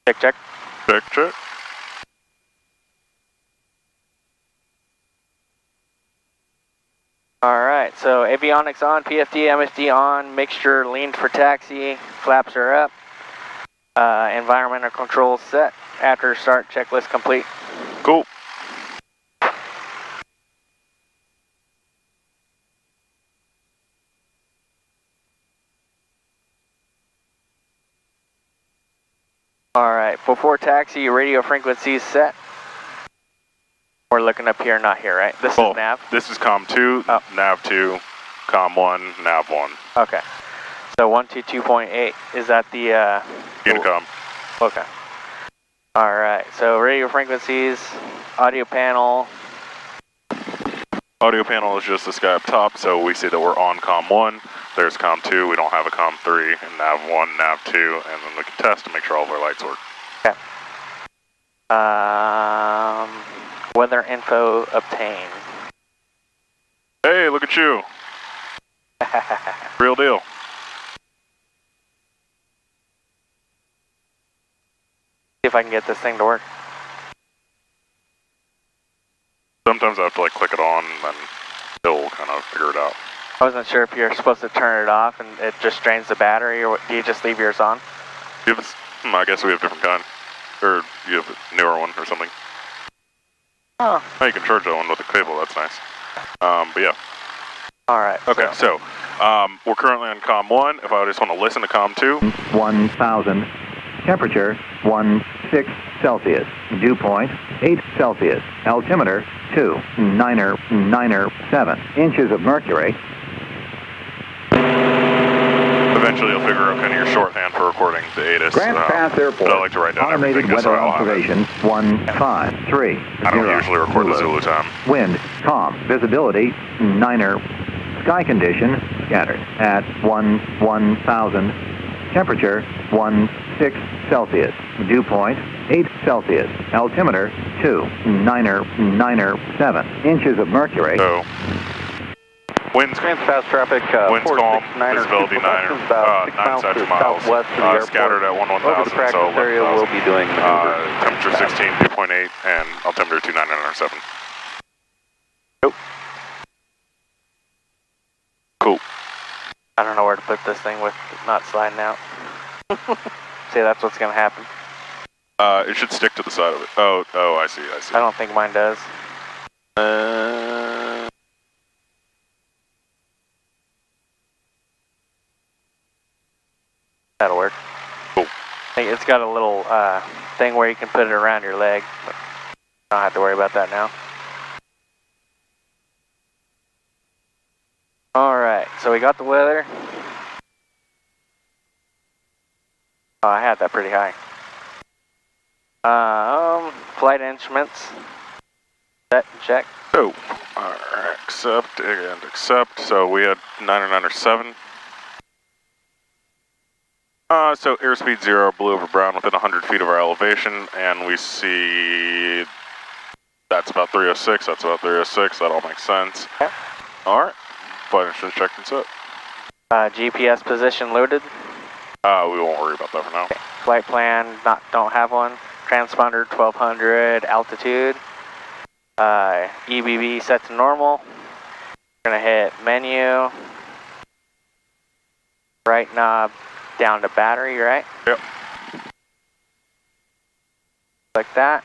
Check, check. Check, check. Alright, so avionics on, PFD, MSD on, mixture leaned for taxi, flaps are up, environmental controls set, after start checklist complete. Cool. Alright, before taxi, radio frequencies set. We're looking up here, not here, right? This is nav? This is COM 2, nav 2, COM 1, nav 1. Okay. So 122.8, is that the... Unicom. Okay. Alright, so radio frequencies, audio panel. Audio panel is just this guy up top, so we see that we're on COM 1. There's COM 2, we don't have a COM 3, and nav 1, nav 2, and then we can test to make sure all of our lights work. Okay. Weather info obtained. Hey, look at you. Real deal. See if I can get this thing to work. Sometimes I have to like click it on and then it'll kind of figure it out. I wasn't sure if you're supposed to turn it off and it just drains the battery, or do you just leave yours on? I guess we have different kind. Or you have a newer one or something. Oh. Oh, you can charge that one with a cable, that's nice. But yeah. Alright. Okay, so we're currently on COM 1. If I just want to listen to COM 2. 1,000. Temperature 16 Celsius. Dew point 8 Celsius. Altimeter 2,997 inches of mercury. Eventually you'll figure out kind of your shorthand for recording the ATIS. Grants Pass Airport. I like to write down Automated everything just so weather I'll have it. observations 153. I don't usually record the Zulu time. Wind calm. Visibility 9er. Sky condition scattered at 1,000. Temperature 16 Celsius. Dew point 8 Celsius. Altimeter 2,997 inches of mercury. So, winds fast traffic, winds calm, visibility 9 9 miles, scattered at 1,000, over the practice so area we'll be doing temperature 16, dew point 8, and altimeter 2,997. Nope. Cool. I don't know where to put this thing with not sliding out. See, that's what's going to happen. It should stick to the side of it. Oh, I see. I don't think mine does. That'll work. Cool. It's got a little thing where you can put it around your leg, but I don't have to worry about that now. Alright, so we got the weather. Oh, I had that pretty high. Flight instruments. Set and check. So, accept and accept. So we had 997. So airspeed 0, blue over brown within 100 feet of our elevation, and we see that's about 306, that's about 306, that all makes sense. Okay. Alright, flight instruments checked and set. GPS position loaded. We won't worry about that for now. Okay. Flight plan, don't have one. Transponder 1200, altitude. EBB set to normal. We're gonna hit menu. Right knob down to battery, right? Yep. Like that.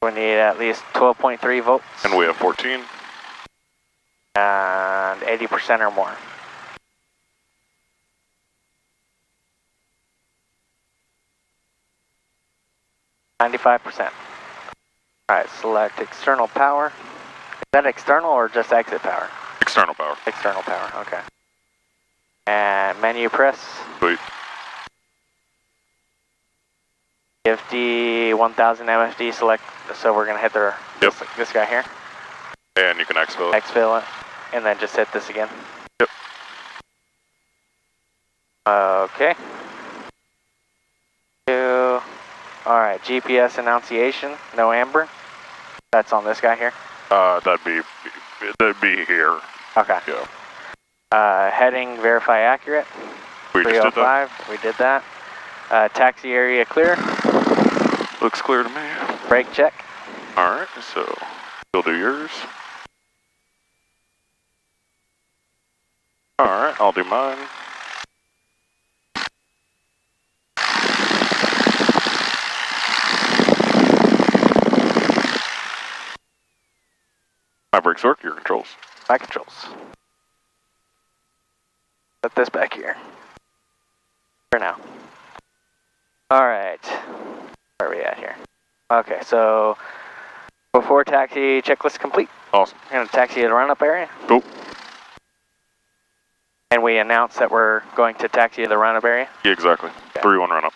We need at least 12.3 volts. And we have 14. And 80% or more. %. Alright, select external power. Is that external or just exit power? External power. External power, okay. And menu press. Sweet. PFD 1000 MFD select, so we're going to hit this guy here. And you can exfil it. Exfil it, and then just hit this again. Yep. Okay. Alright, GPS annunciation, no amber. That's on this guy here. That'd be here. Okay. Yeah. Heading verify accurate. We just did that. 305, we did that. Taxi area clear. Looks clear to me. Brake check. Alright, so you'll do yours. Alright, I'll do mine. My brakes work, your controls. My controls. Put this back here. For now. Alright. Where are we at here? Okay, so before taxi, checklist complete. Awesome. We're going to taxi to the run-up area. Cool. And we announce that we're going to taxi to the run-up area. Yeah, exactly. Okay. 3-1 run up.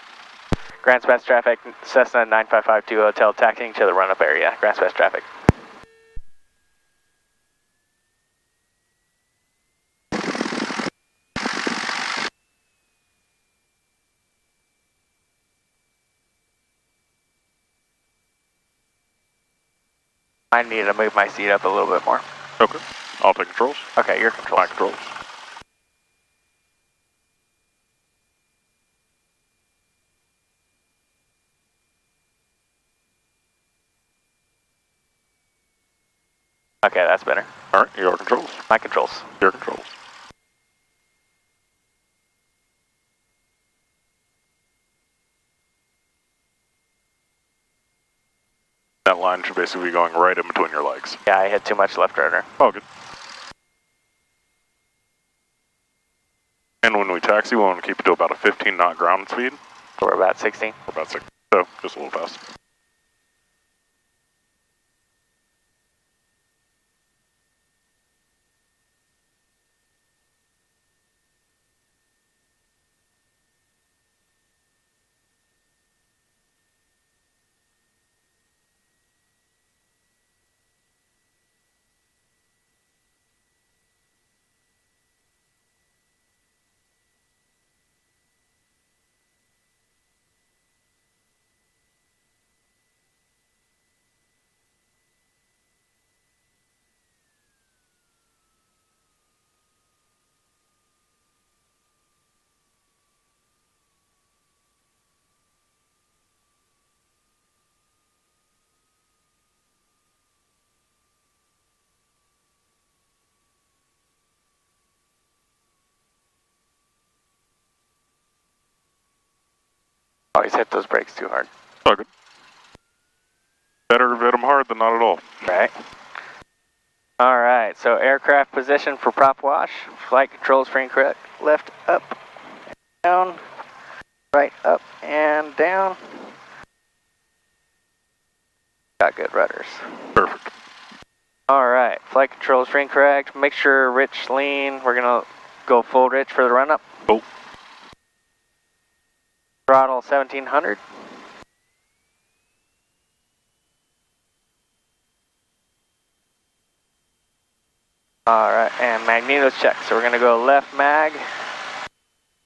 Grand Space traffic, Cessna 9552 Hotel, taxiing to the run-up area. Grand Space traffic. I need to move my seat up a little bit more. Okay. I'll take controls. Okay, your controls. My controls. Okay, that's better. Alright, your controls. My controls. Your controls. That line should basically be going right in between your legs. Yeah, I hit too much left rudder. Oh, good. And when we taxi, we want to keep it to about a 15 knot ground speed. So we're about 16. Or about 6. So, just a little fast. Always hit those brakes too hard. Oh, good. Better to hit them hard than not at all. Right. Alright, so aircraft position for prop wash. Flight controls for incorrect. Left, up, down. Right, up, and down. Got good rudders. Perfect. Alright, flight controls for incorrect. Make sure rich lean. We're going to go full rich for the run-up. Oh. Throttle 1700. Alright, and magnetos check. So we're going to go left mag,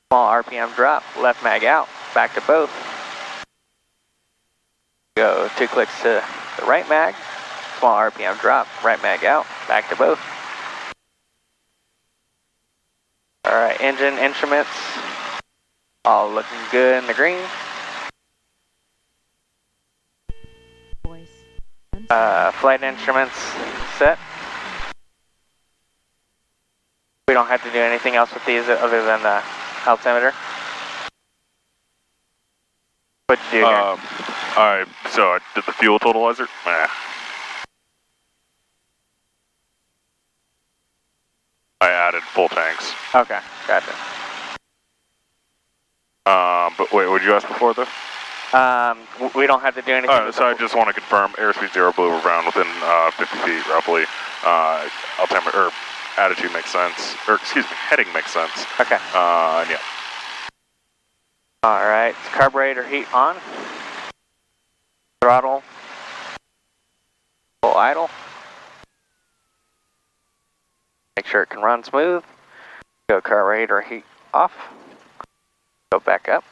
small RPM drop, left mag out, back to both. Go 2 clicks to the right mag, small RPM drop, right mag out, back to both. Alright, engine, instruments, all looking good in the green. Flight instruments set. We don't have to do anything else with these other than the altimeter. What'd you do here? So I did the fuel totalizer. I added full tanks. Okay, gotcha. But wait, what did you ask before though? We don't have to do anything. So I just want to confirm airspeed 0 blue over brown within 50 feet roughly. Altimeter, or attitude makes sense, or excuse me, heading makes sense. Okay. And yeah. Alright, carburetor heat on. Throttle. Full idle. Make sure it can run smooth. Go carburetor heat off. Go back up.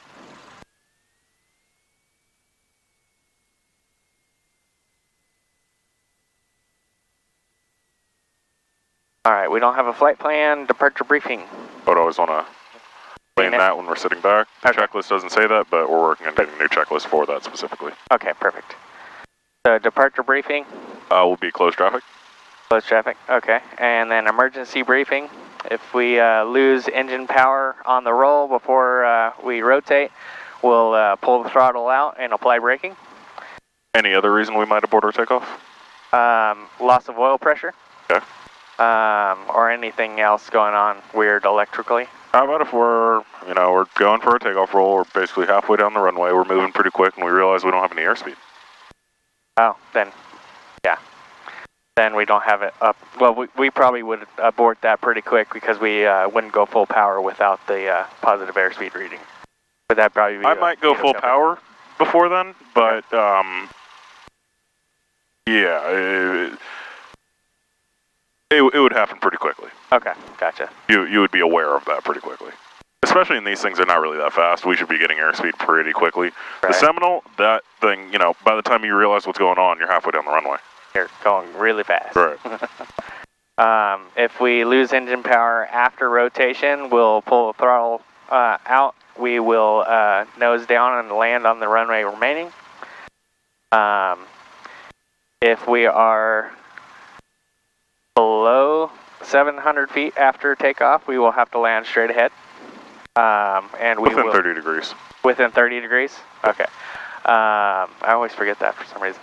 Alright, we don't have a flight plan. Departure briefing. Would always want explain that when we're sitting back. The Okay. checklist doesn't say that, but we're working on getting a new checklist for that specifically. Okay, perfect. So departure briefing. Will be closed traffic. Closed traffic, okay. And then emergency briefing. If we lose engine power on the roll before we rotate, we'll pull the throttle out and apply braking. Any other reason we might abort our takeoff? Loss of oil pressure. Okay. Or anything else going on weird electrically. How about if we're going for a takeoff roll, we're basically halfway down the runway, we're moving pretty quick, and we realize we don't have any airspeed? Oh, then, yeah. Then we don't have it up. Well, we probably would abort that pretty quick because we wouldn't go full power without the positive airspeed reading. But that probably be I might go full power before then, but yeah, it would happen pretty quickly. Okay, gotcha. You would be aware of that pretty quickly. Especially in these things, they're not really that fast. We should be getting airspeed pretty quickly. Right. The Seminole, that thing, by the time you realize what's going on, you're halfway down the runway. You're going really fast. Right. If we lose engine power after rotation, we'll pull the throttle out. We will nose down and land on the runway remaining. If we are below 700 feet after takeoff, we will have to land straight ahead. And we within 30 degrees. Within 30 degrees? Okay. I always forget that for some reason.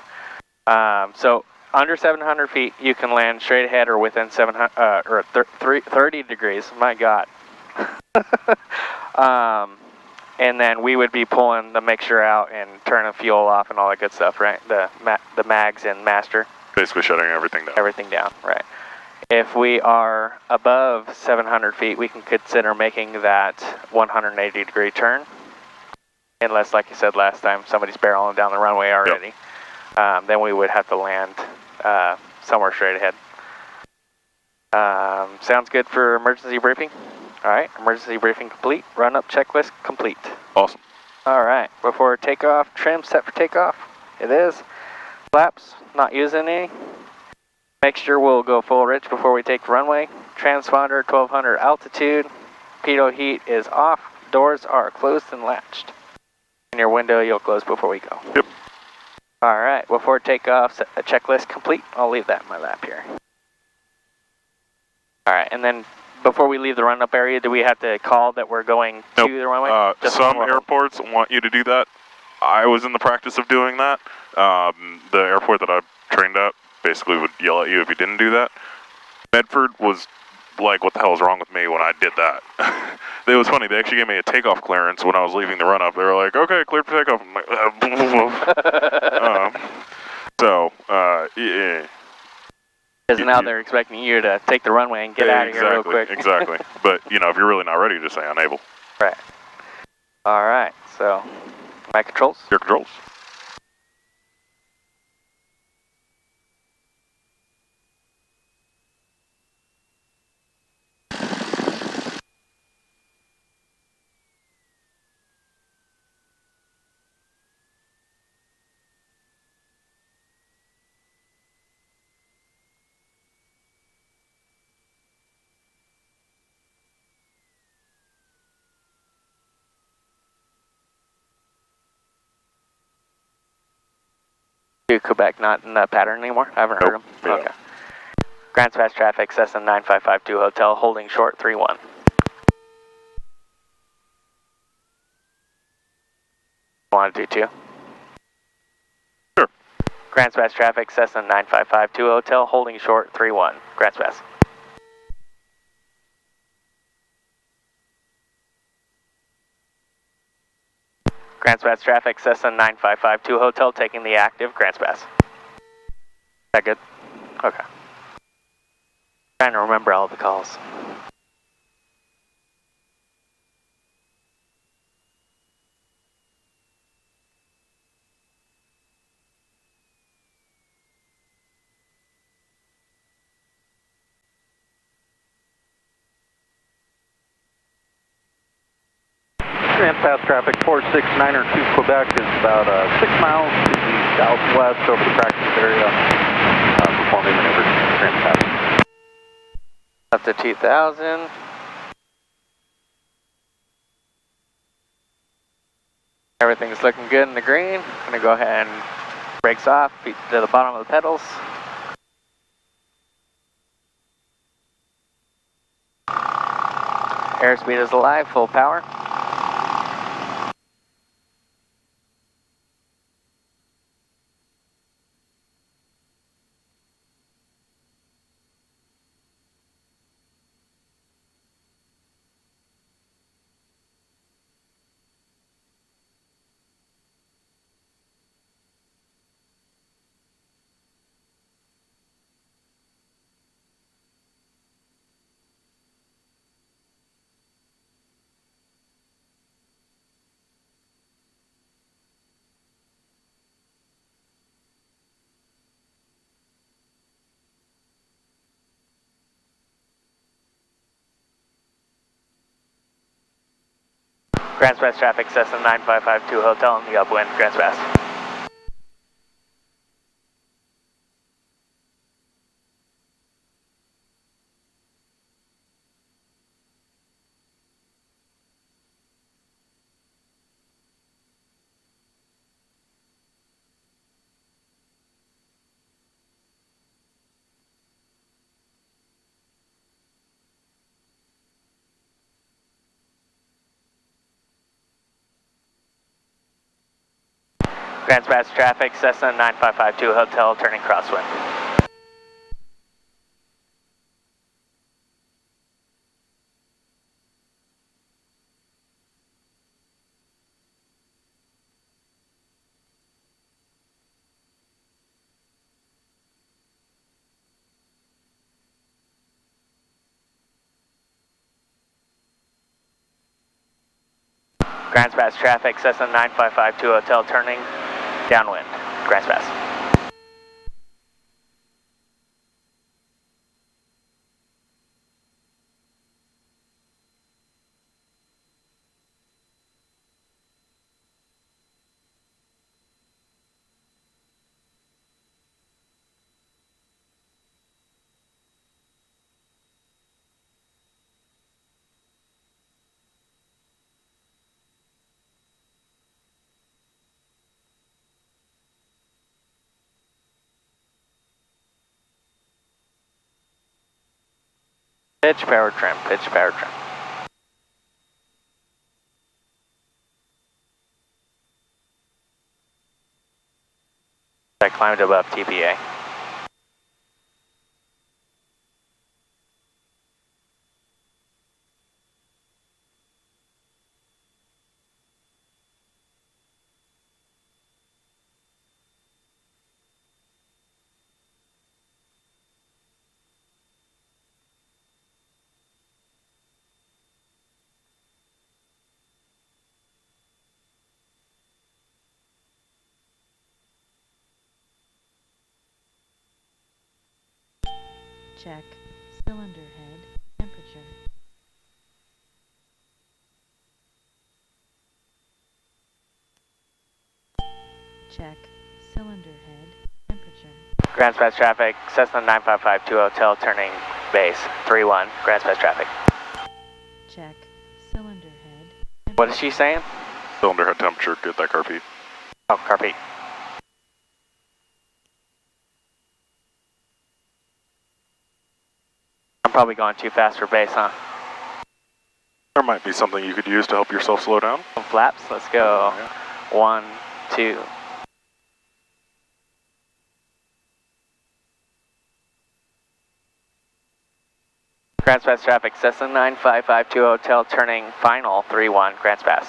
So under 700 feet, you can land straight ahead or within 30 degrees. My God. And then we would be pulling the mixture out and turning fuel off and all that good stuff, right? The mags and master. Basically shutting everything down. Everything down, right. If we are above 700 feet, we can consider making that 180 degree turn. Unless, like you said last time, somebody's barreling down the runway already. Yep. Then we would have to land somewhere straight ahead. Sounds good for emergency briefing? All right, emergency briefing complete. Run-up checklist complete. Awesome. All right, before takeoff, trim set for takeoff. It is. Flaps, not using any. Mixture will go full rich before we take the runway. Transponder 1200 altitude. Pitot heat is off. Doors are closed and latched. And your window you'll close before we go. Yep. All right, before takeoff, a checklist complete. I'll leave that in my lap here. All right, and then before we leave the run-up area, do we have to call that we're going to the runway? Some airports want you to do that. I was in the practice of doing that. The airport that I trained at basically would yell at you if you didn't do that. Medford was like, what the hell is wrong with me when I did that? It was funny, they actually gave me a takeoff clearance when I was leaving the run-up. They were like, okay, cleared for takeoff. I'm like, yeah. Because now they're expecting you to take the runway and get out of here real quick. Exactly. But, if you're really not ready, just say unable. Right. All right, so my controls? Your controls. To Quebec, not in the pattern anymore? I haven't heard them. Yeah. Okay. Grants Pass traffic, Cessna 9552 Hotel, holding short 31. Want to do two? Sure. Grants Pass traffic, Cessna 9552 Hotel, holding short 31. Grants Pass. Grants Pass traffic, Cessna 9552 Hotel, taking the active, Grants Pass. Is that good? Okay. Trying to remember all the calls. Grants Pass traffic 4692 Quebec is about 6 miles to the southwest over the practice area, performing maneuvers. Grants Pass. Up to 2000. Everything's looking good in the green. I'm gonna go ahead and brakes off, feet to the bottom of the pedals. Airspeed is alive, full power. Grand Spass traffic, Cessna 9552 Hotel in the upwind, Grand Spass. Grand Spass traffic, Cessna 9552 Hotel, turning crosswind. Grand Spass traffic, Cessna 9552 Hotel, turning downwind, Grand Spass. Pitch power trim, pitch power trim. I climbed above TPA. Check cylinder head temperature. Check cylinder head temperature. Grand Spass traffic, Cessna 9552 Hotel, turning base, 31, Grand Spass traffic. Check cylinder head temperature. What is she saying? Cylinder head temperature, get that carpet. Oh, carpet. I'm probably going too fast for base, huh? There might be something you could use to help yourself slow down. Flaps, let's go. 1, 2. Grand Spass traffic, Cessna 9552 Hotel, turning final, 31, Grand Spass.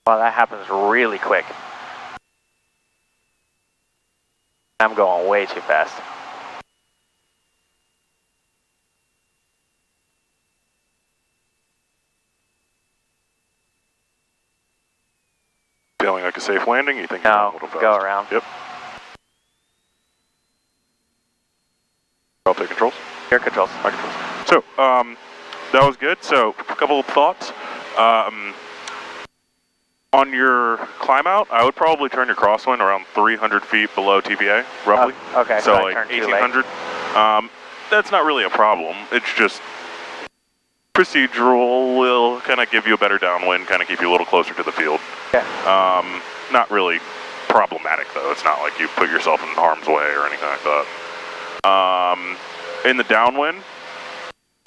Wow, that happens really quick. I'm going way too fast. Feeling like a safe landing? You think you're going a little fast? Go around. Yep. I'll take controls. Your controls. My controls. So, that was good. So, a couple of thoughts. On your climb out, I would probably turn your crosswind around 300 feet below TPA, roughly. Okay, So I like turned too late. 1800. That's not really a problem. It's just procedural. Will kind of give you a better downwind, kind of keep you a little closer to the field. Okay. Not really problematic though. It's not like you put yourself in harm's way or anything like that. In the downwind,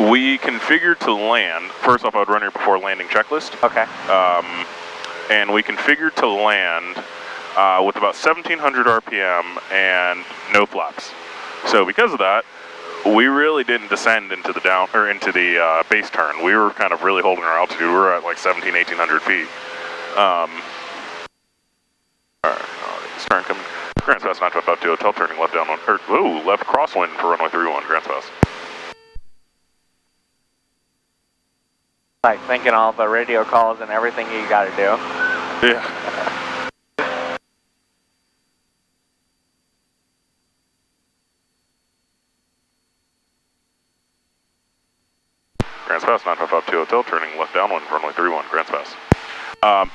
we configured to land. First off, I would run your before landing checklist. Okay. And we configured to land with about 1700 RPM and no flaps. So because of that, we really didn't descend into the base turn. We were kind of really holding our altitude. We were at like 1800 feet. All right, stern coming. Grants Pass 952 Hotel, turning left down on, left crosswind for runway 31, Grants Pass. Like thinking all the radio calls and everything you got to do. Yeah. Grants Pass 952 Hotel, turning left downwind for runway 31, Grants Pass.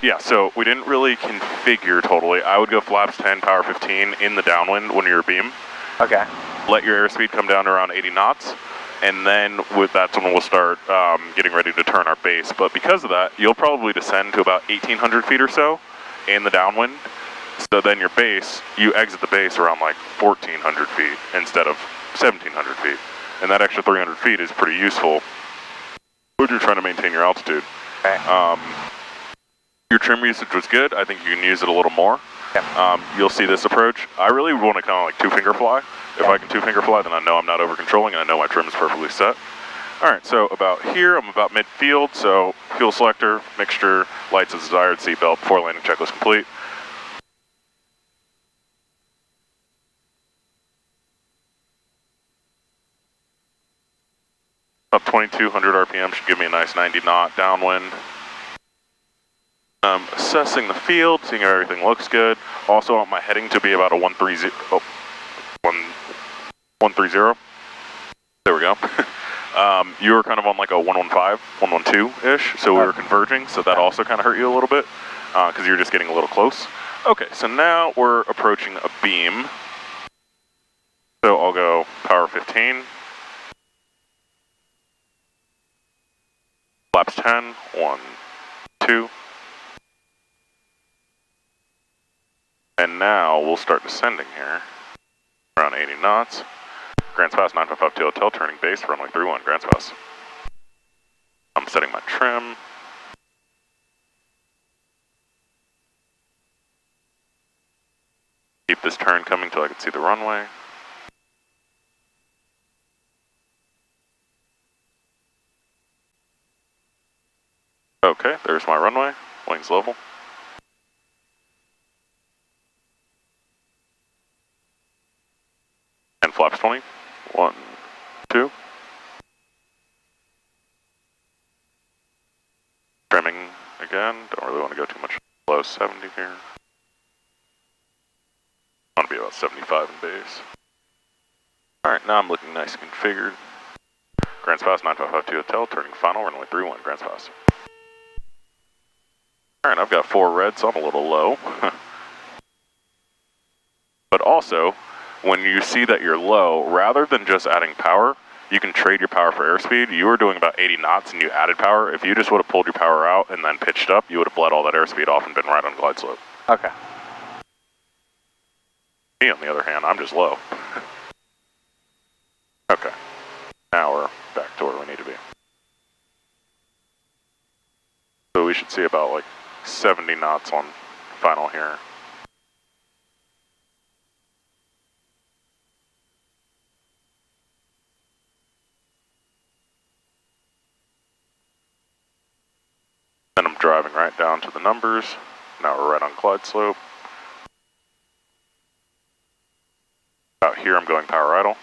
Yeah, so we didn't really configure totally. I would go flaps 10, power 15 in the downwind when you're beam. Okay. Let your airspeed come down to around 80 knots. And then that's when we'll start getting ready to turn our base. But because of that, you'll probably descend to about 1,800 feet or so in the downwind. So then your base, you exit the base around like 1,400 feet instead of 1,700 feet. And that extra 300 feet is pretty useful when you're trying to maintain your altitude. Okay. Your trim usage was good. I think you can use it a little more. Yep. You'll see this approach. I really want to kind of like two-finger fly. If I can two-finger fly, then I know I'm not over-controlling and I know my trim is perfectly set. All right, so about here, I'm about mid-field, so fuel selector, mixture, lights as desired, seatbelt, before landing checklist complete. About 2,200 RPM should give me a nice 90-knot downwind. Assessing the field, seeing if everything looks good. Also, I want my heading to be about a 130. 130. There we go. You were kind of on like a 115, 112-ish, so we were converging, so that also kind of hurt you a little bit, because you're just getting a little close. Okay, so now we're approaching a beam. So I'll go power 15. Flaps 10, 1, 2. And now we'll start descending here, around 80 knots. Grants Pass 952 Hotel, turning base, runway 31, Grants Pass. I'm setting my trim. Keep this turn coming till I can see the runway. Okay, there's my runway, wings level. And flaps 20, 1, 2. Trimming again, don't really want to go too much below 70 here. I want to be about 75 in base. Alright, now I'm looking nice and configured. Grants Pass 9552 Hotel, turning final, runway 31, Grants Pass. Alright, I've got 4 red, so I'm a little low. But also, when you see that you're low, rather than just adding power, you can trade your power for airspeed. You were doing about 80 knots and you added power. If you just would have pulled your power out and then pitched up, you would have bled all that airspeed off and been right on glide slope. Okay. Me, on the other hand, I'm just low. Okay. Now we're back to where we need to be. So we should see about like 70 knots on final here. Then I'm driving right down to the numbers. Now we're right on glide slope. Out here I'm going power idle.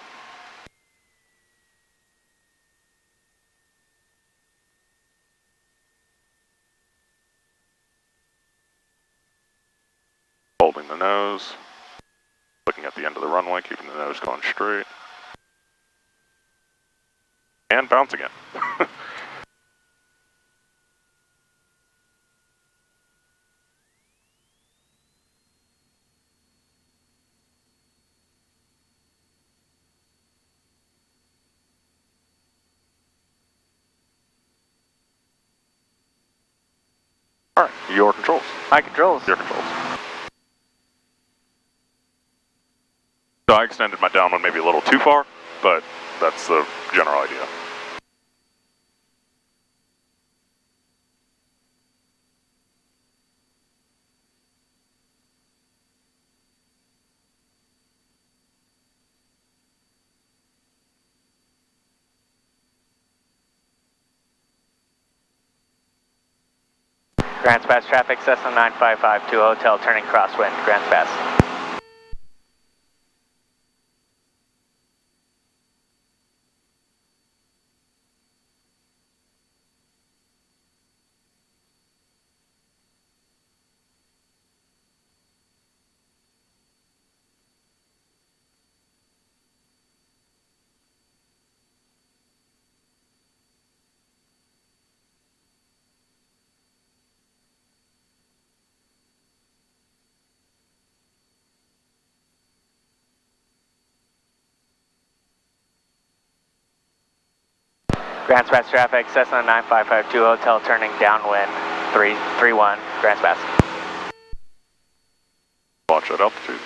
the nose. Looking at the end of the runway, keeping the nose going straight. And bounce again. Alright, your controls. My controls. Your controls. So I extended my downwind maybe a little too far, but that's the general idea. Grants Pass traffic, Cessna 9552 Hotel, turning crosswind, Grants Pass. Grants Pass traffic, Cessna 9552 Hotel, turning downwind, 331, Grants Pass. Watch at altitude.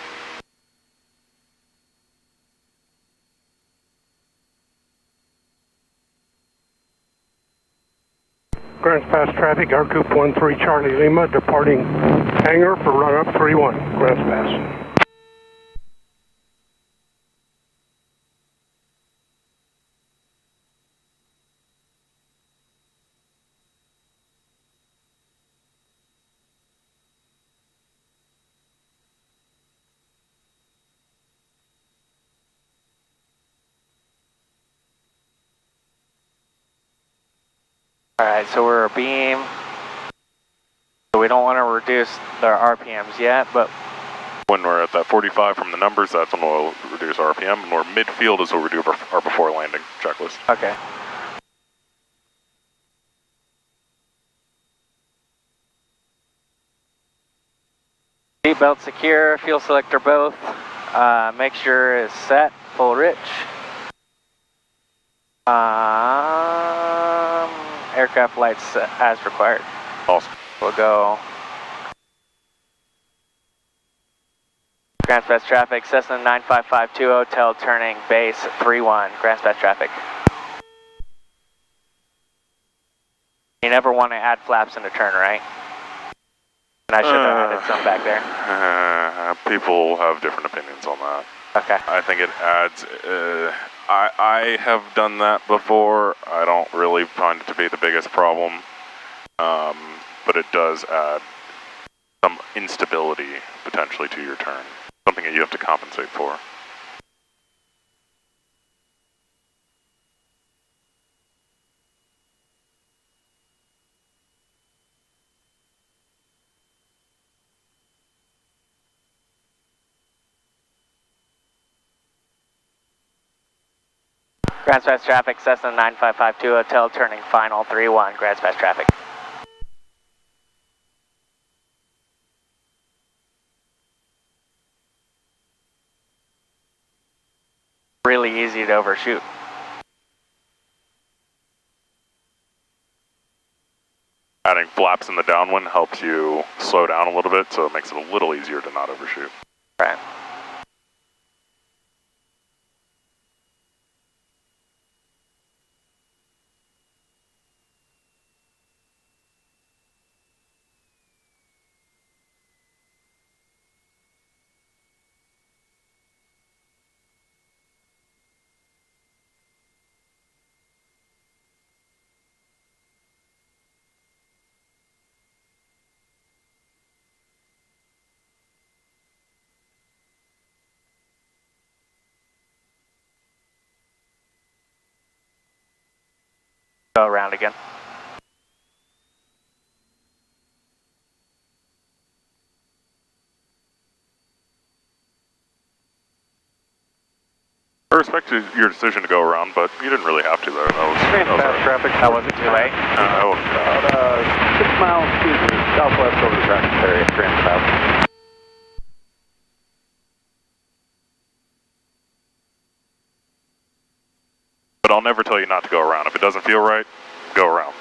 Grants Pass traffic, Aircoop 13 Charlie Lima, departing hangar for run up 31, Grants Pass. Alright, so we're a beam. So we don't want to reduce their RPMs yet, but When we're at that 45 from the numbers, that's when we'll reduce RPM. When we're midfield is when we do our before landing checklist. okay. Seatbelt secure, fuel selector both. Make sure it's set, full rich. Aircraft lights as required. Awesome. We'll go Grants Pass traffic, Cessna 9552 Hotel, turning base 31, Grants Pass traffic. You never want to add flaps in a turn, right? And I should have added some back there. People have different opinions on that. Okay. I think it adds, I have done that before. I don't really find it to be the biggest problem, but it does add some instability potentially to your turn. Something that you have to compensate for. Grants Pass traffic, Cessna 9552 Hotel, turning final 31, Grants Pass traffic. Really easy to overshoot. Adding flaps in the downwind helps you slow down a little bit, so it makes it a little easier to not overshoot. Right. Go around again. I respect your decision to go around, but you didn't really have to there. That was Trans-Pass all right. traffic. That wasn't too late. About 6 miles to the southwest over the practice area, Trans-Pass. But I'll never tell you not to go around. If it doesn't feel right, go around.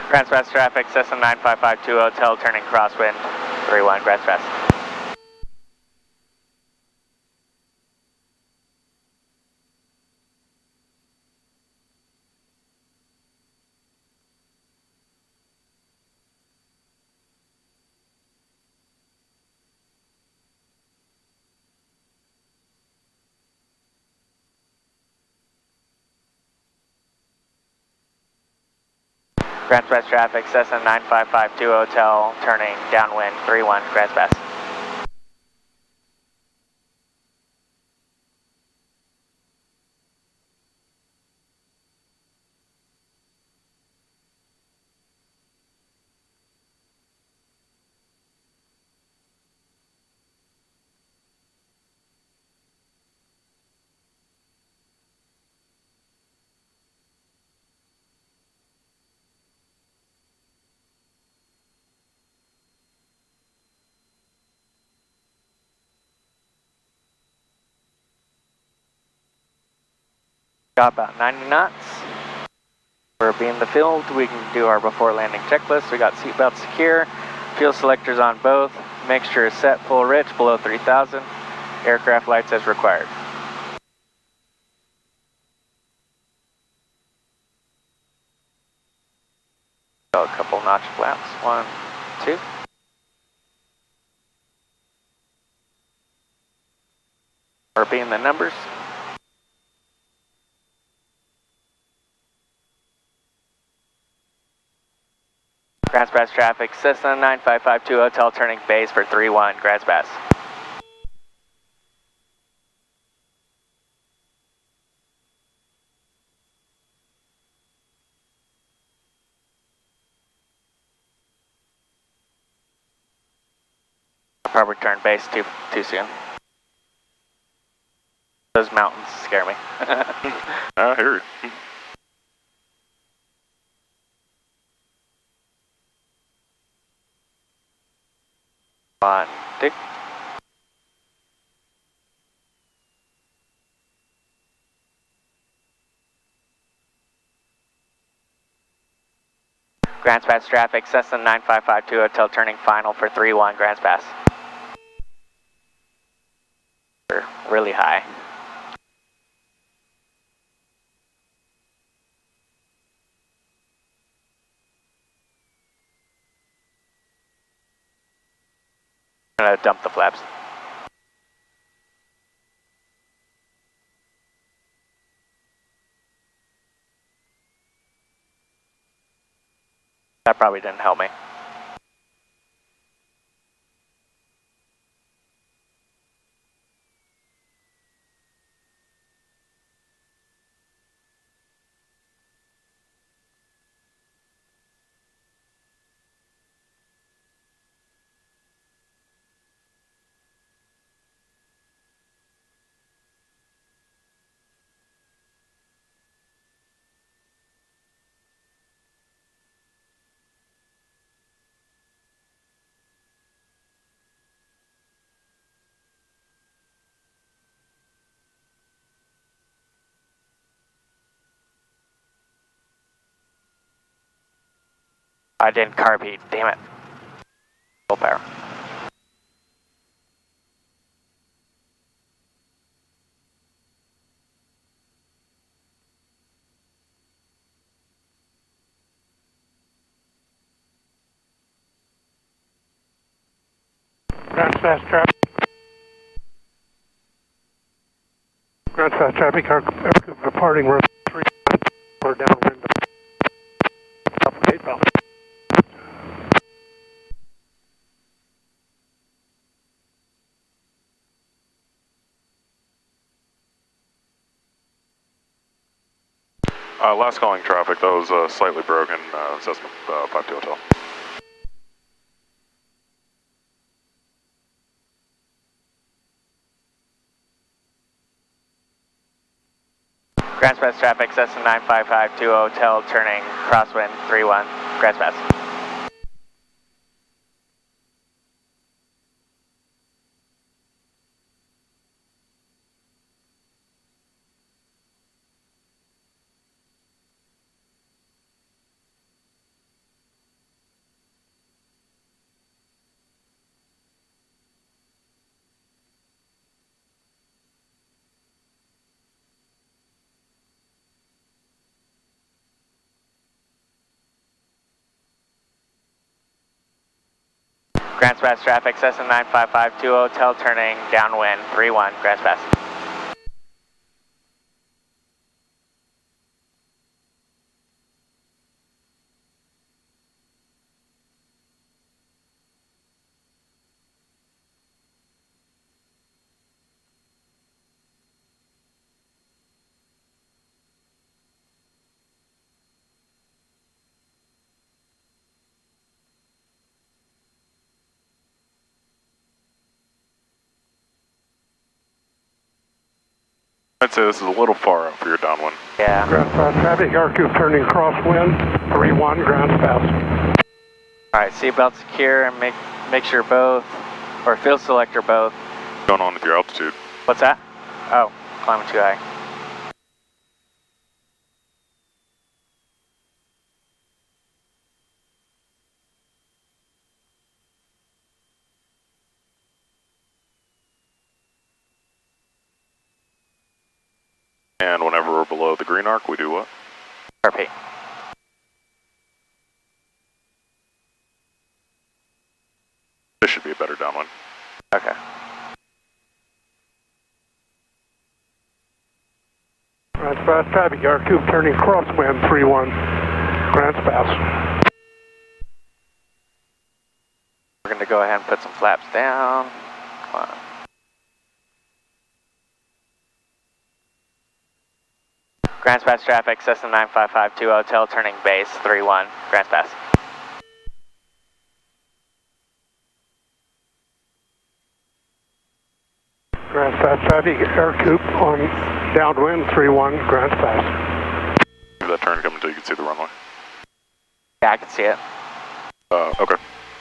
Grants traffic, Cessna 95520 Hotel, turning crosswind, 31, Grants Pass. Grants Pass traffic, Cessna 9552 Hotel, turning downwind, 31, Grants Pass. Got about 90 knots. We're being the field. We can do our before landing checklist. We got seatbelts secure, fuel selectors on both, mixture is set full rich below 3,000, aircraft lights as required. Go a couple notch flaps, 1, 2. We're being the numbers. Grants Pass traffic, Cessna 9552 Hotel turning base for 31, Grants Pass. I'll probably turn base too soon. Those mountains scare me. I hear you. 1, 2. Grants Pass traffic, Cessna 9552 Hotel turning final for 31, Grants Pass. We're really high. I'm gonna dump the flaps. That probably didn't help me. I didn't carb heat, damn it. Full power. Grants Pass traffic. Grants Pass traffic, aircraft departing runway 3 or downwind. Gate belt. Last calling traffic, that was slightly broken, Cessna 52 Hotel. Grants Pass traffic, Cessna 95520, hotel turning crosswind 31, Grants Pass. Grants Pass traffic, Cessna 95520, hotel turning downwind 31, Grants Pass. I'd say this is a little far out for your downwind. Yeah. Grants Pass traffic, aircrew turning crosswind 31, Grants Pass. Alright, seatbelt secure and make sure both, or field selector both. What's going on with your altitude? What's that? Oh, climbing too high. And whenever we're below the green arc, we do what? RP. This should be a better downwind. Okay. Grants Pass traffic, aircrew turning crosswind 31, Grants Pass. We're going to go ahead and put some flaps down. Come on. Grants Pass traffic, Cessna 95520, hotel turning base 31, Grants Pass. Grants Pass traffic, aircrew on downwind 31, Grants Pass. Leave that turn coming until you can see the runway. Yeah, I can see it. Okay.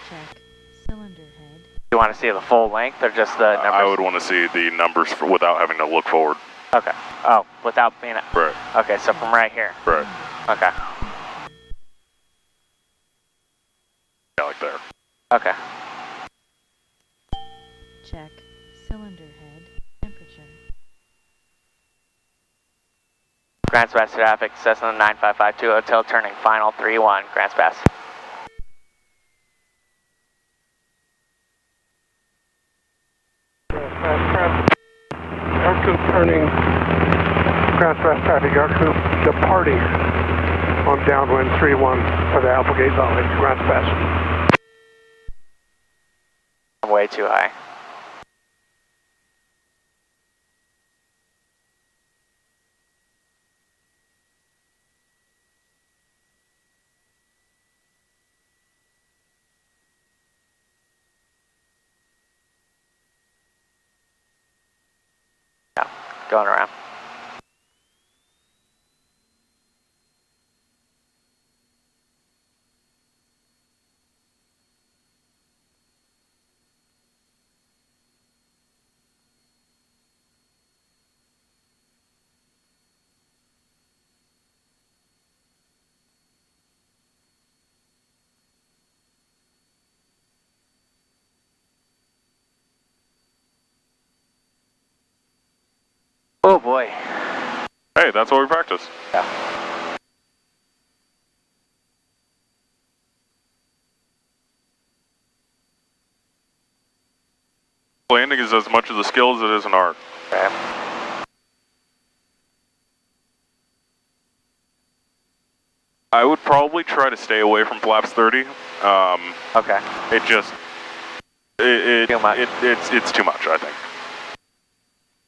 Check. Cylinder head. You want to see the full length or just the numbers? I would want to see the numbers without having to look forward. Okay. Oh, without being... Right. Okay, so from right here. Right. Okay. Yeah, like there. Okay. Check. Cylinder head. Temperature. Grants Pass traffic, Cessna 9552, hotel turning final 31, Grants Pass. Grants Pass traffic, aircrew turning, Grants Pass traffic, aircrew departing on downwind 31 for the Applegate Valley, Grants Pass. I'm way too high. Yeah, going around. Oh boy. Hey, that's what we practice. Yeah. Landing is as much of a skill as it is an art. Okay. I would probably try to stay away from flaps 30. Okay. It just, Too much. it's too much, I think.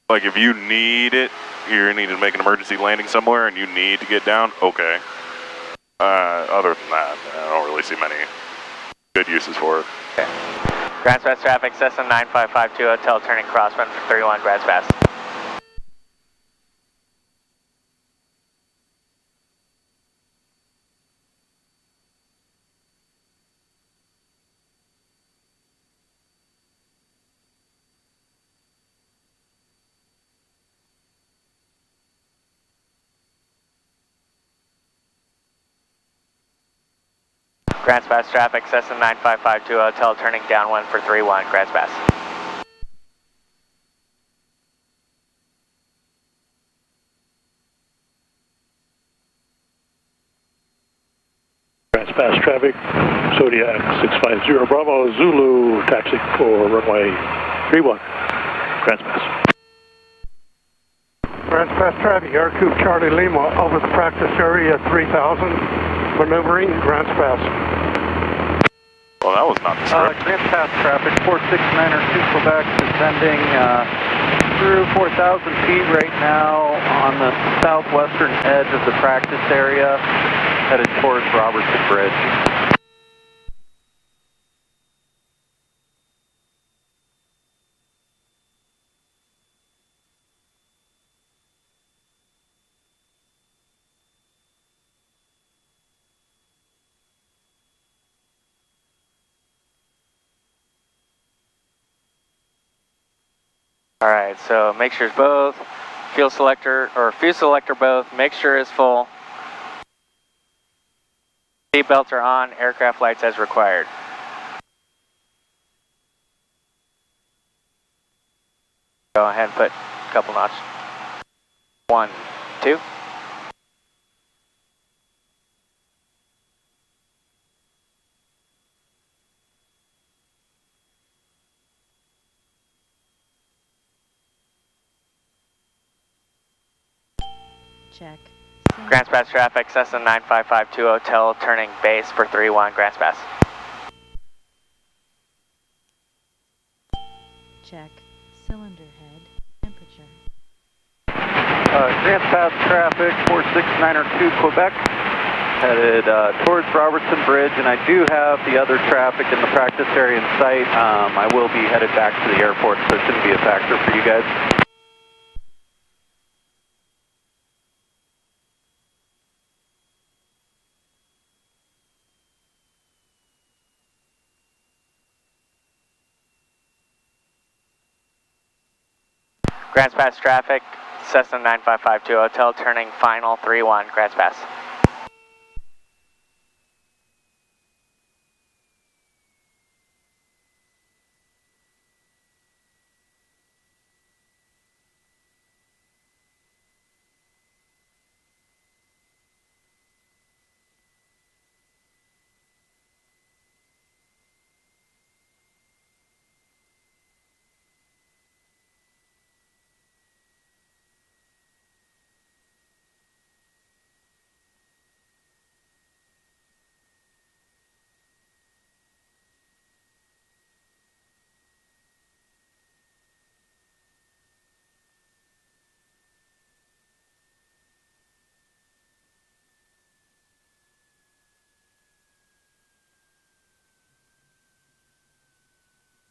Like if you need it, you need to make an emergency landing somewhere and you need to get down, okay. Other than that, I don't really see many good uses for it. Okay. Grants Pass traffic, Cessna 9552, hotel turning crosswind for 31, Grants Pass. Grants Pass traffic, Cessna 95520, hotel turning downwind for 31, Grants Pass. Grants Pass traffic, Zodiac 650 Bravo, Zulu, taxi for runway 31, Grants Pass. Grants Pass traffic, Aircoupe Charlie Lima over the practice area 3000, maneuvering, Grants Pass. Well, that was not the script. Grants Pass traffic, 469er 2 Quebec, descending through 4,000 feet right now on the southwestern edge of the practice area, headed towards Robertson Bridge. Alright, so mixtures both, fuel selector both, mixture is full. Seat belts are on, aircraft lights as required. Go ahead and put a couple knots. 1, 2. Check. Grants Pass traffic, Cessna 95520, hotel turning base for 31, Grants Pass. Check. Cylinder head. Temperature. Grants Pass traffic, 469er 2 Quebec, headed towards Robertson Bridge, and I do have the other traffic in the practice area in sight. I will be headed back to the airport, so it shouldn't be a factor for you guys. Grants Pass traffic, Cessna 9552, hotel turning final 31, Grants Pass.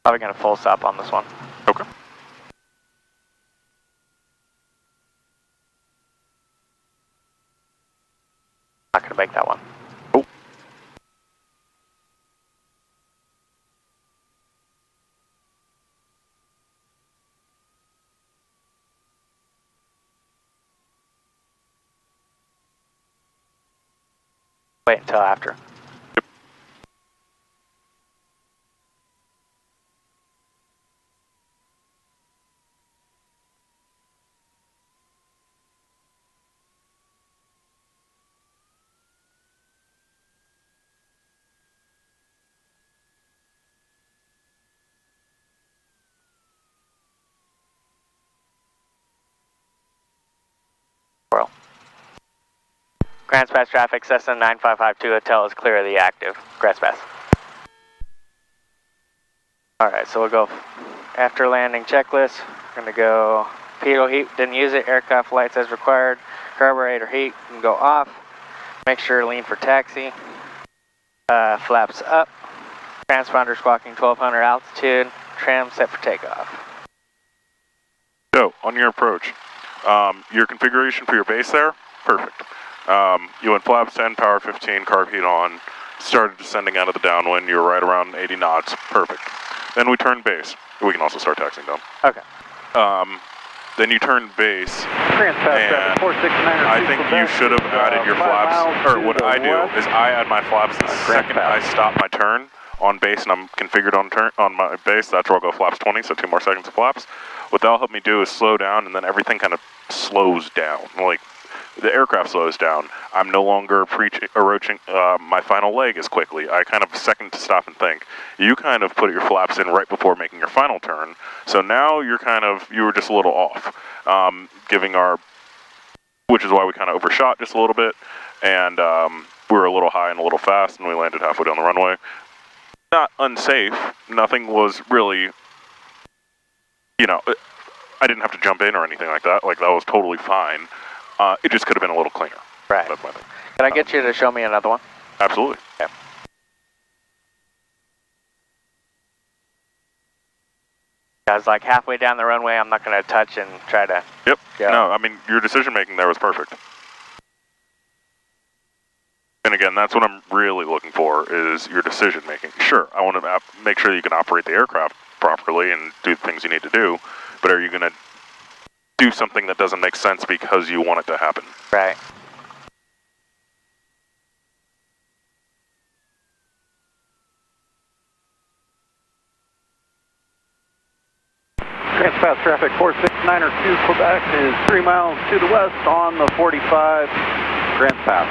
Probably going to full stop on this one. Okay. Not going to make that one. Oh. Wait until after. Grants Pass traffic, Cessna 9552, hotel is clear of the active. Grants Pass. Alright, so we'll go after landing checklist. We're going to go pitot heat, didn't use it, aircraft lights as required. Carburetor heat can go off. Make sure lean for taxi. Flaps up. Transponder squawking 1200 altitude. Trim set for takeoff. So, on your approach, your configuration for your base there, perfect. You went flaps 10, power 15, carb heat on, started descending out of the downwind, you were right around 80 knots, perfect. Then we turned base. We can also start taxiing down. Okay. then you turn base. Traffic 469. I think you should have added your flaps, or what I do is I add my flaps the second I stop my turn on base, and I'm configured on my base. That's where I'll go flaps 20, so 2 more seconds of flaps. What that'll help me do is slow down, and then everything kind of slows down. Like, the aircraft slows down. I'm no longer approaching my final leg as quickly. I kind of second to stop and think. You kind of put your flaps in right before making your final turn, so now you were just a little off, which is why we kind of overshot just a little bit, and we were a little high and a little fast, and we landed halfway down the runway. Not unsafe. Nothing was really, I didn't have to jump in or anything like that. Like, that was totally fine. It just could have been a little cleaner. Right. That's my thing. Can I get you to show me another one? Absolutely. Yeah. I was like halfway down the runway, I'm not going to touch and try to... Yep. go. No, I mean, your decision making there was perfect. And again, that's what I'm really looking for, is your decision making. Sure, I want to make sure that you can operate the aircraft properly and do the things you need to do, but are you going to do something that doesn't make sense because you want it to happen? Right. Transpath traffic 469er2 Quebec is 3 miles to the west on the 45 Grants Pass.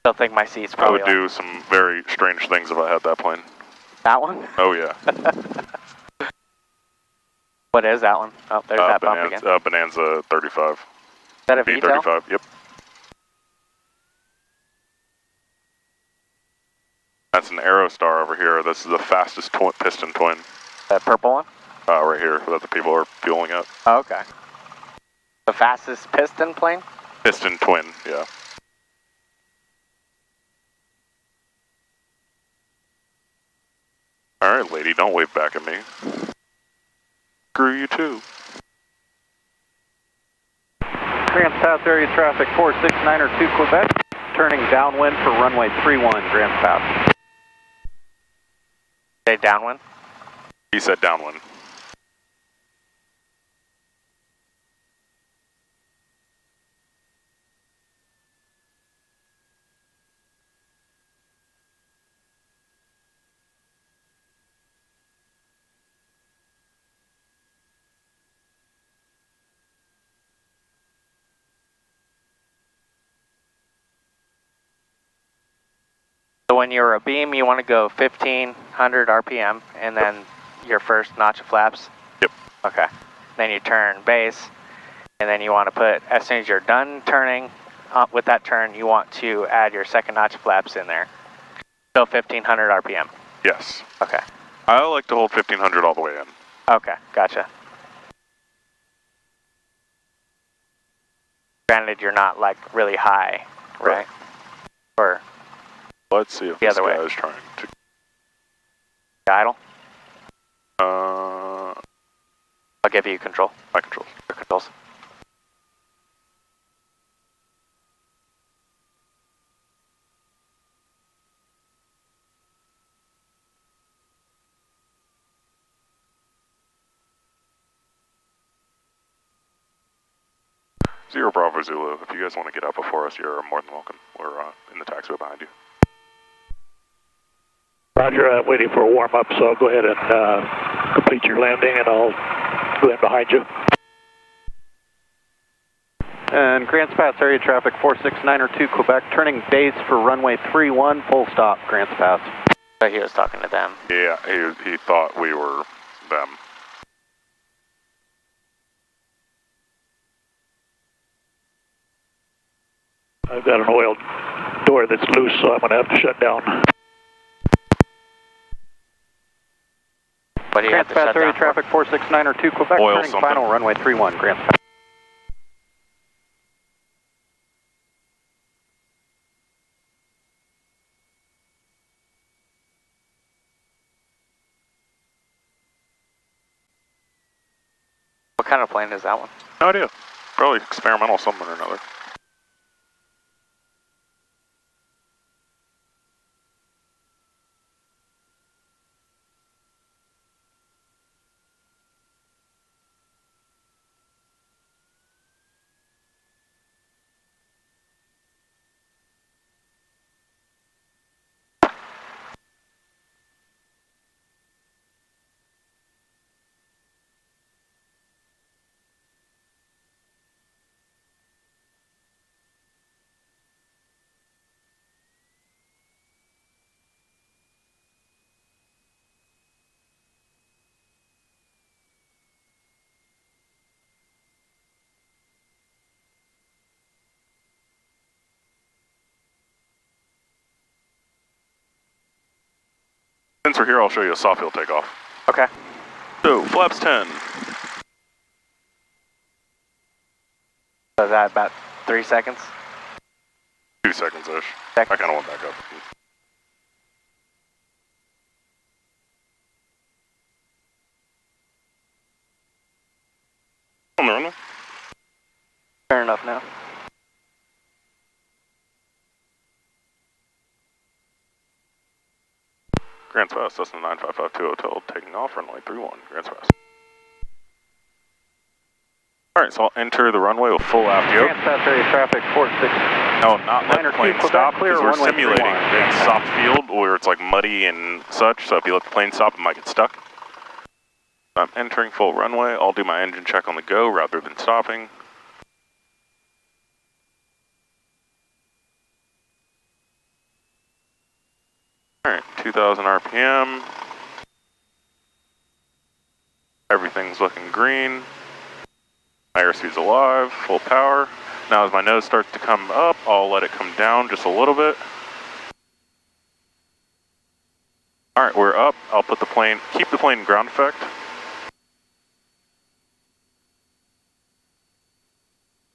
Still think my seat's I probably would do some very strange things if I had that plane. That one? Oh, yeah. What is that one? Oh, there's that bump again. Is Bonanza 35. that a VTOL? B35, yep. That's an Aerostar over here. This is the fastest piston twin. That purple one? Right here, that the people are fueling up. Oh, okay. The fastest piston plane? Piston twin, yeah. Alright, lady, don't wave back at me. Screw you too. Transpath area traffic 469er2 Quebec, turning downwind for runway 31 Grants Pass. Say downwind? He said downwind. So when you're a beam, you want to go 1500 RPM, and then your first notch of flaps? Yep. Okay. Then you turn base, and then you want to put, as soon as you're done turning, with that turn, you want to add your second notch of flaps in there. So 1500 RPM? Yes. Okay. I like to hold 1500 all the way in. Okay, gotcha. Granted, you're not like really high, right? Or let's see if the this other way guy is trying to... idle? I'll give you control. My controls. Your controls. Zero Bravo Zulu, if you guys want to get out before us, you're more than welcome. We're in the taxiway behind you. Roger, waiting for a warm-up, so go ahead and complete your landing, and I'll go in behind you. And Grants Pass area traffic 469er2 Quebec, turning base for runway 31, full stop, Grants Pass. So he was talking to them. Yeah, he thought we were them. I've got an oil door that's loose, so I'm going to have to shut down. What do you have to shut area down traffic 469er2 Quebec, Oil turning something. final runway 31, Grants Pass. What kind of plane is that one? No idea. Probably experimental something or another. we're here, I'll show you a soft field takeoff. Okay. So, flaps 10. So is that about 3 seconds? 2 seconds-ish. I kind of went back up. On the runway. Fair enough now. Grants Pass, Cessna 9552 Hotel, taking off, runway 31, Grants Pass. Alright, so I'll enter the runway with full aft yoke. Transpass area traffic 46. No, not let the plane stop, because we're simulating a Okay. soft field where it's like muddy and such, so if you let the plane stop, it might get stuck. I'm entering full runway, I'll do my engine check on the go rather than stopping. Alright, 2000 RPM. Everything's looking green. My airspeed's alive, full power. Now as my nose starts to come up, I'll let it come down just a little bit. Alright, we're up. I'll put the plane, keep the plane in ground effect.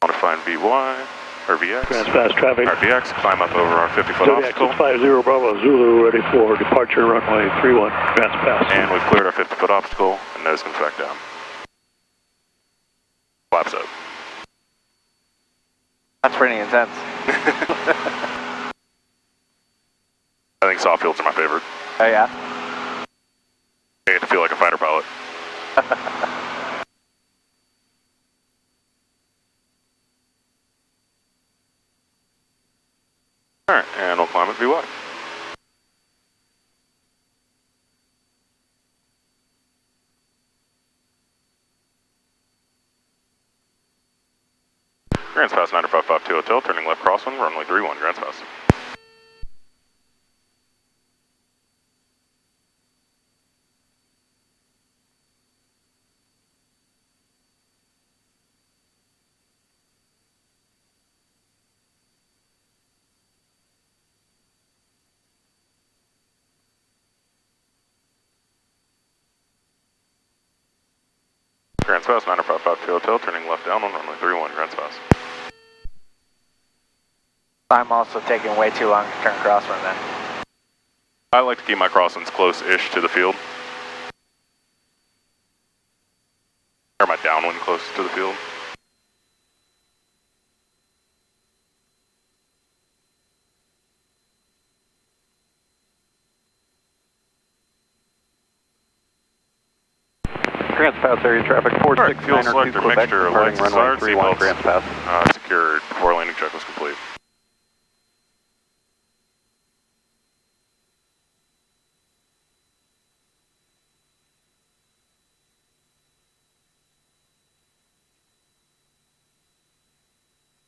I want to find VY, or VX. Transpass traffic. Our VX, climb up over our 50-foot Zodiac obstacle. 650 Bravo Zulu, ready for departure runway 31, Transpass. And we've cleared our 50-foot obstacle, and nose comes back down. Flaps up. That's pretty intense. I think soft fields are my favorite. Oh yeah? I hate to feel like a fighter pilot. Alright, and we'll climb at VY. Grants Pass 9552 Hotel, turning left crosswind, runway 31, Grants Pass. Grants Pass 9552 Hotel, turning left down on runway 31, Grants Pass. I'm also taking way too long to turn crosswind then. I like to keep my crosswinds close-ish to the field. Or my downwind close to the field. Transpass area traffic 46 fuel selector, Quebec, mixture, departing lights, runway desired, 31, seatbelts. Transpass. Secured before landing check was complete.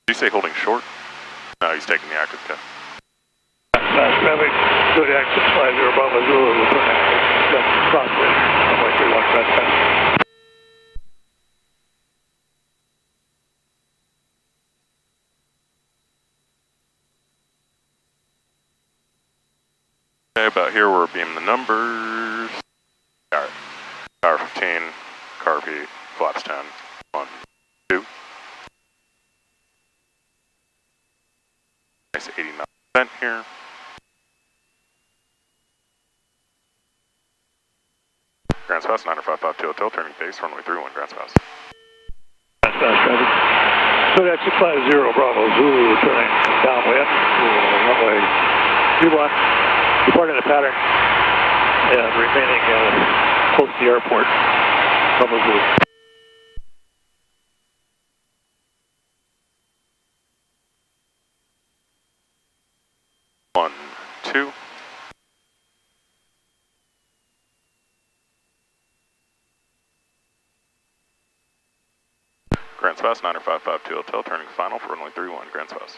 Did you say holding short? No, he's taking the active cut. Transpass traffic. Zodiac 650 Bravo Zulu, returning crosswind, runway 31, Transpass. Okay, about here we're beaming the numbers. Alright. Power 15, car P, flaps 10. 1, 2. Nice 89% here. Grants Pass 9552 Hotel, turning base, runway 31, Grants Pass. Transpass traffic. Zodiac 650 Bravo Zulu, returning downwind, runway 31. Departing the pattern and remaining close to the airport. Bravo Zulu. One, two. Grants Pass 9552 Hotel, turning final for runway 31, Grants Pass.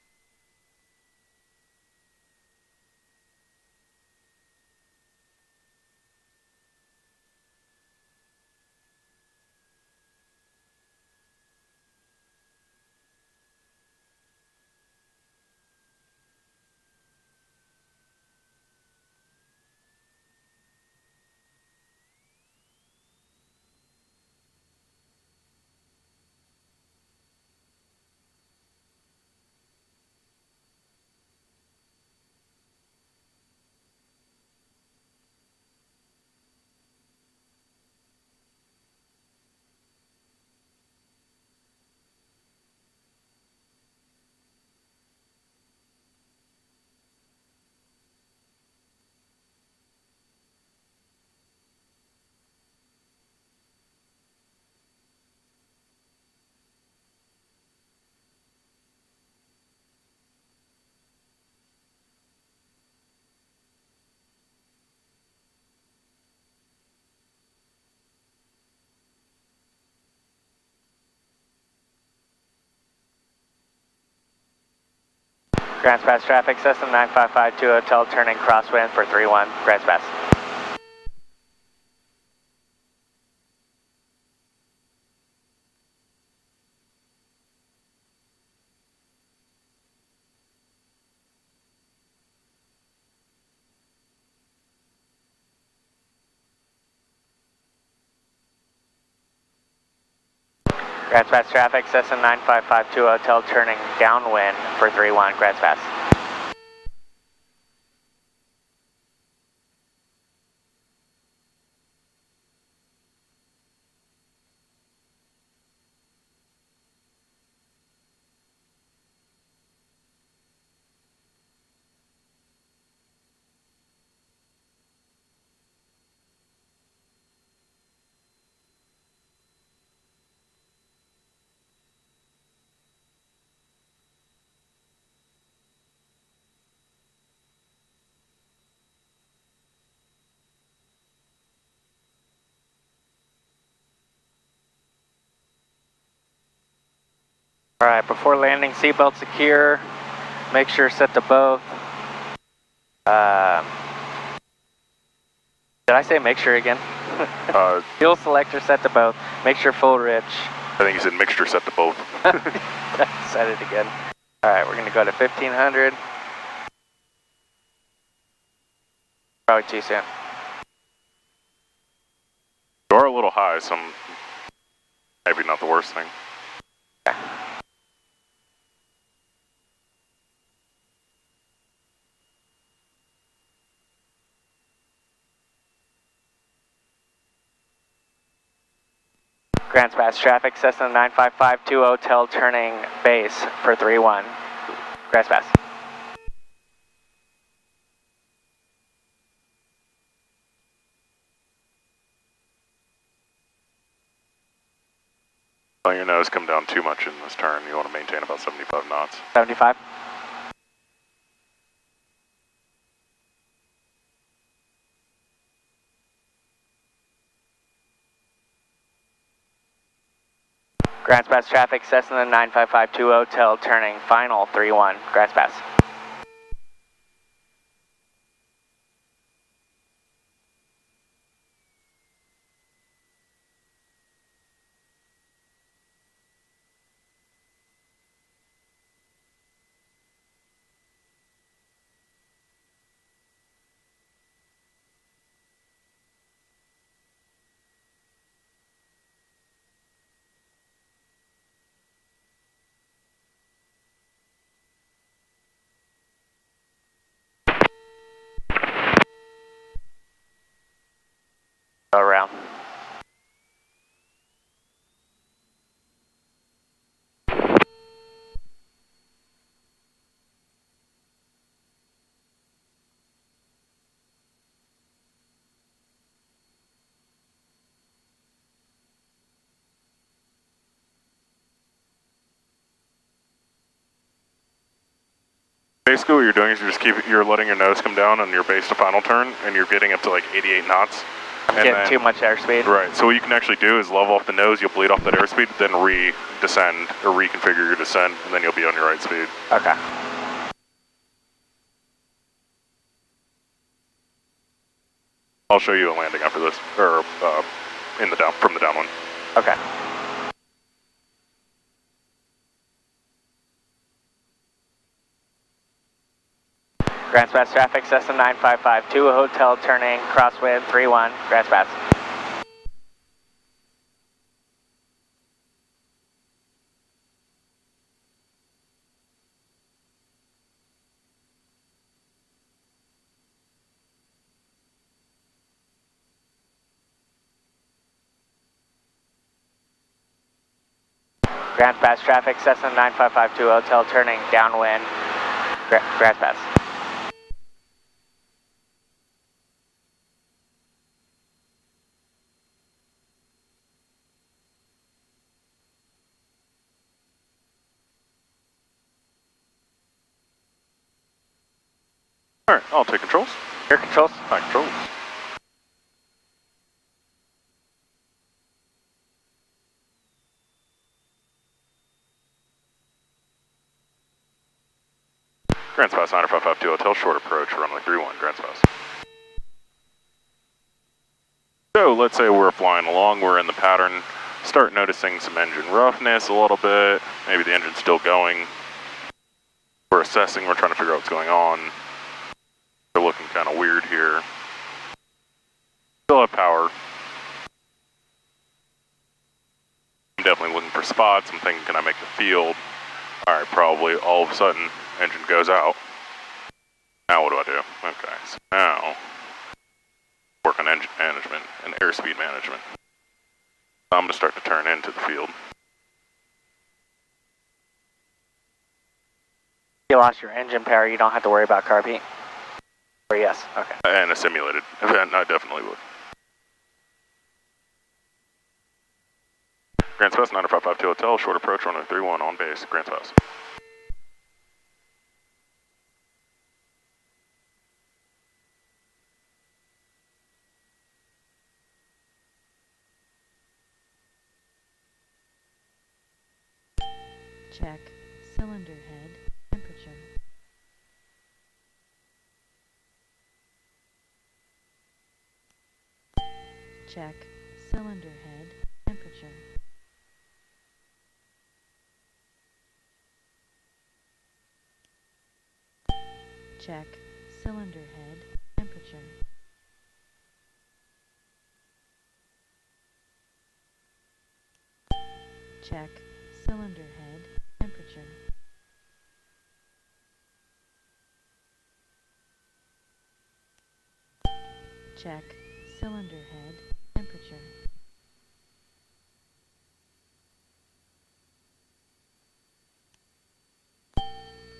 Grants Pass traffic, Cessna 955 Hotel, turning crosswind for 31, Grants Pass. Grants Pass traffic, Cessna 955 Hotel, turning downwind for 31, Grants Pass. Alright, before landing, seatbelt secure. Make sure set to both. Did I say make sure again? Fuel selector set to both. Make sure full rich. I think you said mixture set to both. Set it again. Alright, we're going to go to 1500. Probably too soon. You are a little high, so maybe not the worst thing. Okay. Grants Pass traffic, Cessna 955 Hotel, turning base for 31. Grants Pass. Let your nose come down too much in this turn. You want to maintain about 75 knots. 75. Grants Pass traffic, Cessna 955 Hotel, turning final 31. Grants Pass. Go around. Basically what you're doing is you're letting your nose come down on your base to final turn, and you're getting up to like 88 knots. Getting too much airspeed. Right, so what you can actually do is level off the nose, you'll bleed off that airspeed, then re-descend, or reconfigure your descent, and then you'll be on your right speed. Okay. I'll show you a landing after this, or from the downwind. Okay. Grants Pass traffic, Cessna 955 Hotel, turning crosswind 31. Grants Pass. Grants Pass traffic, Cessna 955 Hotel, turning downwind. Grants Pass. Alright, I'll take controls. Air controls. High controls. Grand Pass 9552 Hotel, short approach, runway 31, Grand Pass. So let's say we're flying along, we're in the pattern, start noticing some engine roughness a little bit, maybe the engine's still going. We're assessing, we're trying to figure out what's going on. They're looking kind of weird here. Still have power. I'm definitely looking for spots. I'm thinking, can I make the field? Alright, probably all of a sudden, engine goes out. Now what do I do? Okay, so now, work on engine management and airspeed management. I'm going to start to turn into the field. You lost your engine power, you don't have to worry about carb heat? Or yes, okay. And a simulated event, I definitely would. Grand Space 9552 Hotel, short approach, runway 31 on base, Grand Space. Check cylinder head temperature. Check cylinder head temperature. Check cylinder head temperature. Check cylinder head temperature. Check cylinder head temperature.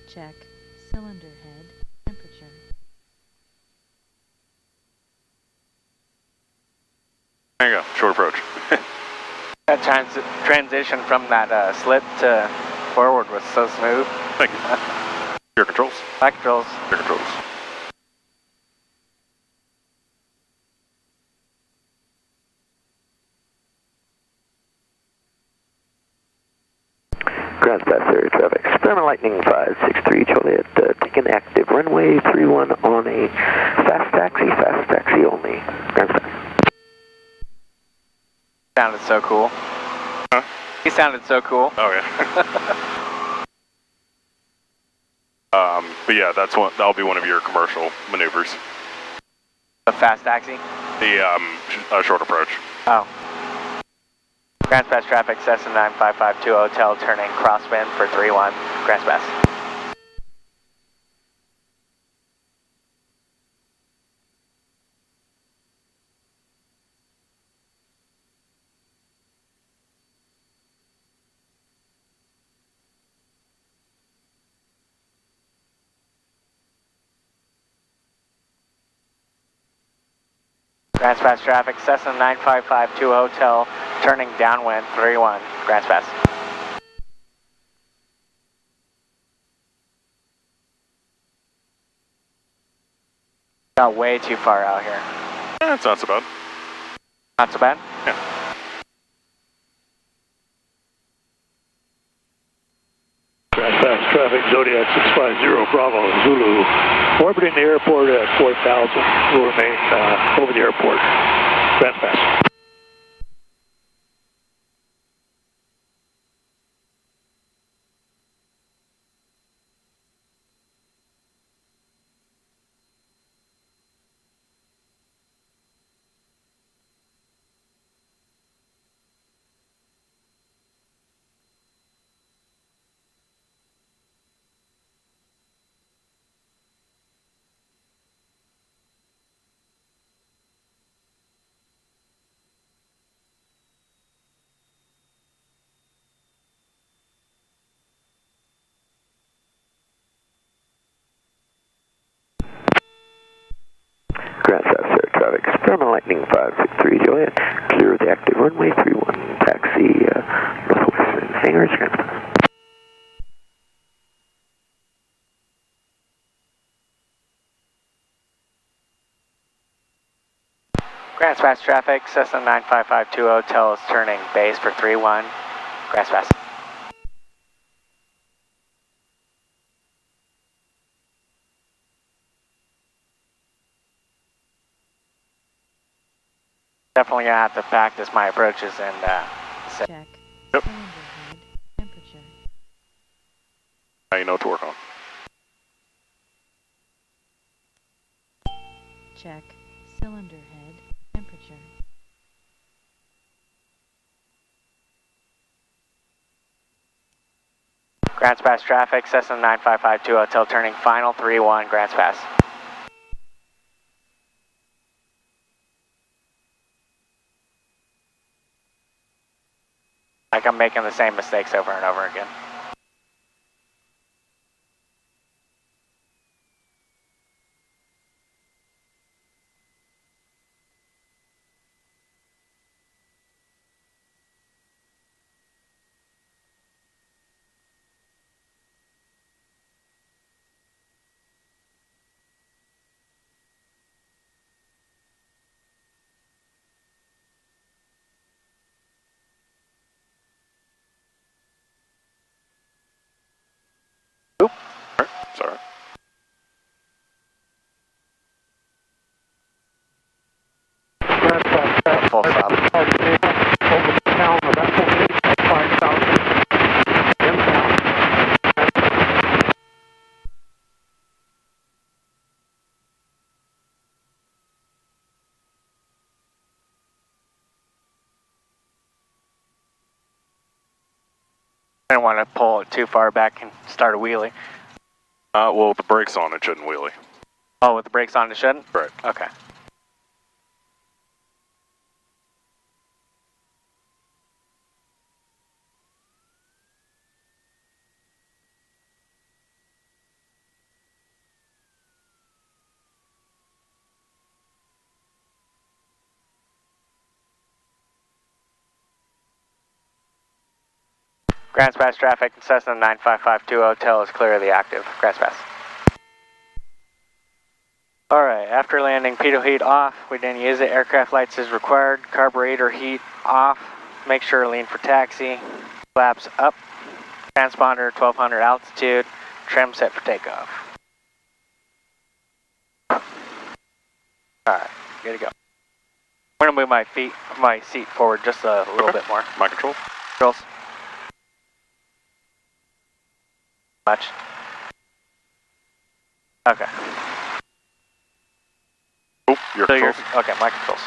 Check cylinder head temperature. There you go, short approach. That transition from that slip to forward was so smooth. Thank you. Gear controls. Back controls. Gear controls. Ground Pass Air Traffic, Experiment Lightning 563 Juliet, taking active runway 31 on a fast taxi only. Ground Pass. Sounded so cool. Huh? He sounded so cool. Oh yeah. But yeah, that'll be one of your commercial maneuvers. The fast taxi? The short approach. Oh. Grand Pass traffic, Cessna 9552 Hotel, turning crosswind for 31, Grand Pass. Grand Pass traffic, Cessna 9552 Hotel, turning downwind 31, Grand Pass. Got way too far out here. It's not so bad. Not so bad? Yeah. Grand Pass traffic, Zodiac 650 Bravo Zulu. Orbiting the airport at 4,000. Will remain over the airport. Grand Pass. Grand Pass Air Traffic, Experiment Lightning 563 Juliet, clear the active runway 31, taxi northwestern hangars, Grand Pass. Grand Pass traffic, Cessna 9552 Hotel is turning base for 31, Grand Pass. Definitely gonna have to practice my approaches and Check. Yep. Cylinder head. Temperature. Now you know what to work on. Check. Cylinder head. Temperature. Grants Pass traffic, Cessna 9552 Hotel turning final 31 Grants Pass. Like I'm making the same mistakes over and over again. Oop. Alright, sorry. Grants Pass traffic. Full stop. Over the town of Applegate at 5,000. Inbound. I don't want to pull it too far back and start a wheelie. Well, with the brakes on, it shouldn't wheelie. Oh, with the brakes on, it shouldn't? Right. Okay. Grants Pass traffic, Cessna 9552 Hotel is clearly active. Grants Pass. Alright, after landing, pitot heat off. We didn't use it. Aircraft lights is required. Carburetor heat off. Make sure to lean for taxi. Flaps up. Transponder 1200 altitude. Trim set for takeoff. Alright, good to go. I'm gonna move my seat forward just a little bit more. My control. Girls. Much. Okay. Oh, your So controls. okay, my controls.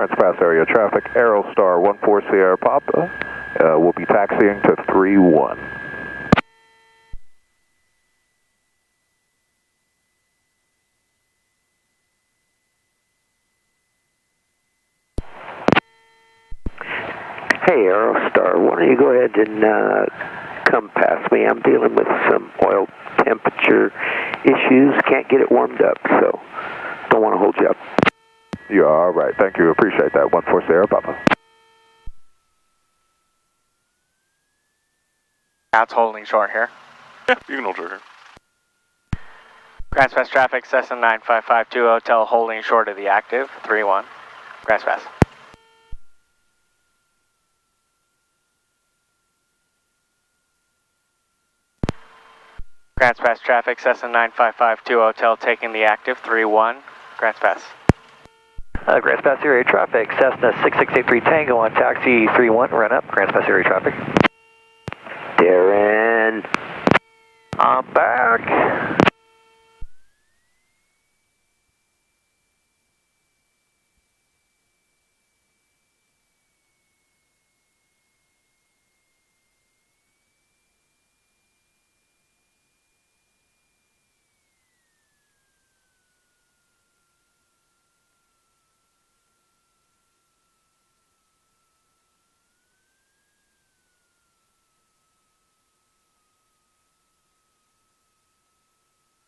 Grants Pass area traffic, Aerostar 14 Sierra Papa. We'll be taxiing to 31. Hey, Aerostar, why don't you go ahead and come past me? I'm dealing with some oil temperature issues. Can't get it warmed up, so don't want to hold you up. You're all right. Thank you. Appreciate that. 14 Sierra Papa. That's holding short here. Yeah, you can hold short here. Grants Pass traffic, Cessna 95520, hotel holding short of the active, 31. Grants Pass. Grants Pass traffic, Cessna 9552, hotel taking the active, 31. Grants Pass. Grants Pass area traffic, Cessna 6683 Tango on taxi 31, run up, Grants Pass area traffic. Darren, I'm back.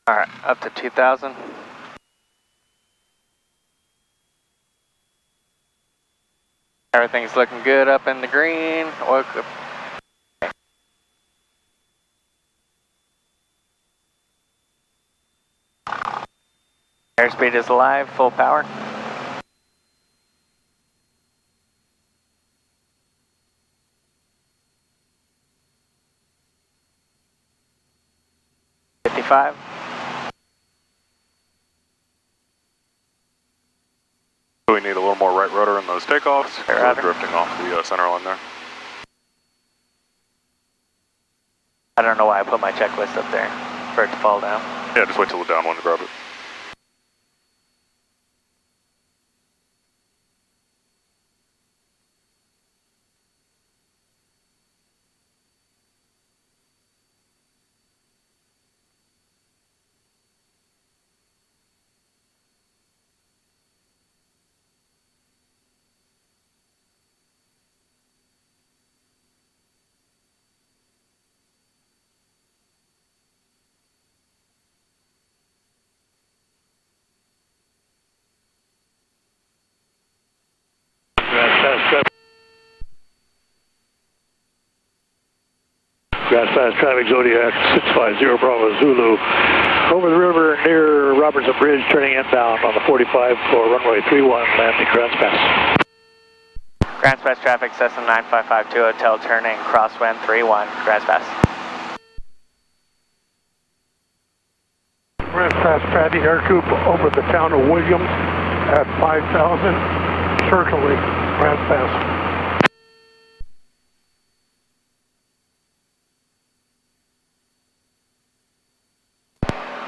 Alright, up to 2,000. Everything's looking good up in the green. Oil clip. Airspeed is alive, full power. $55. So we need a little more right rudder in those takeoffs. Right We're rudder. drifting off the center line there. I don't know why I put my checklist up there for it to fall down. Yeah, just wait till the downwind to grab it. Grants Pass traffic, Zodiac 650 Bravo Zulu. Over the river near Robertson Bridge, turning inbound on the 45 for runway 31, landing Grants Pass. Grants Pass traffic, Cessna 9552, hotel turning crosswind 31. Grants Pass. Grants Pass Patty Aircoup over the town of Williams at 5,000, circling Grants Pass.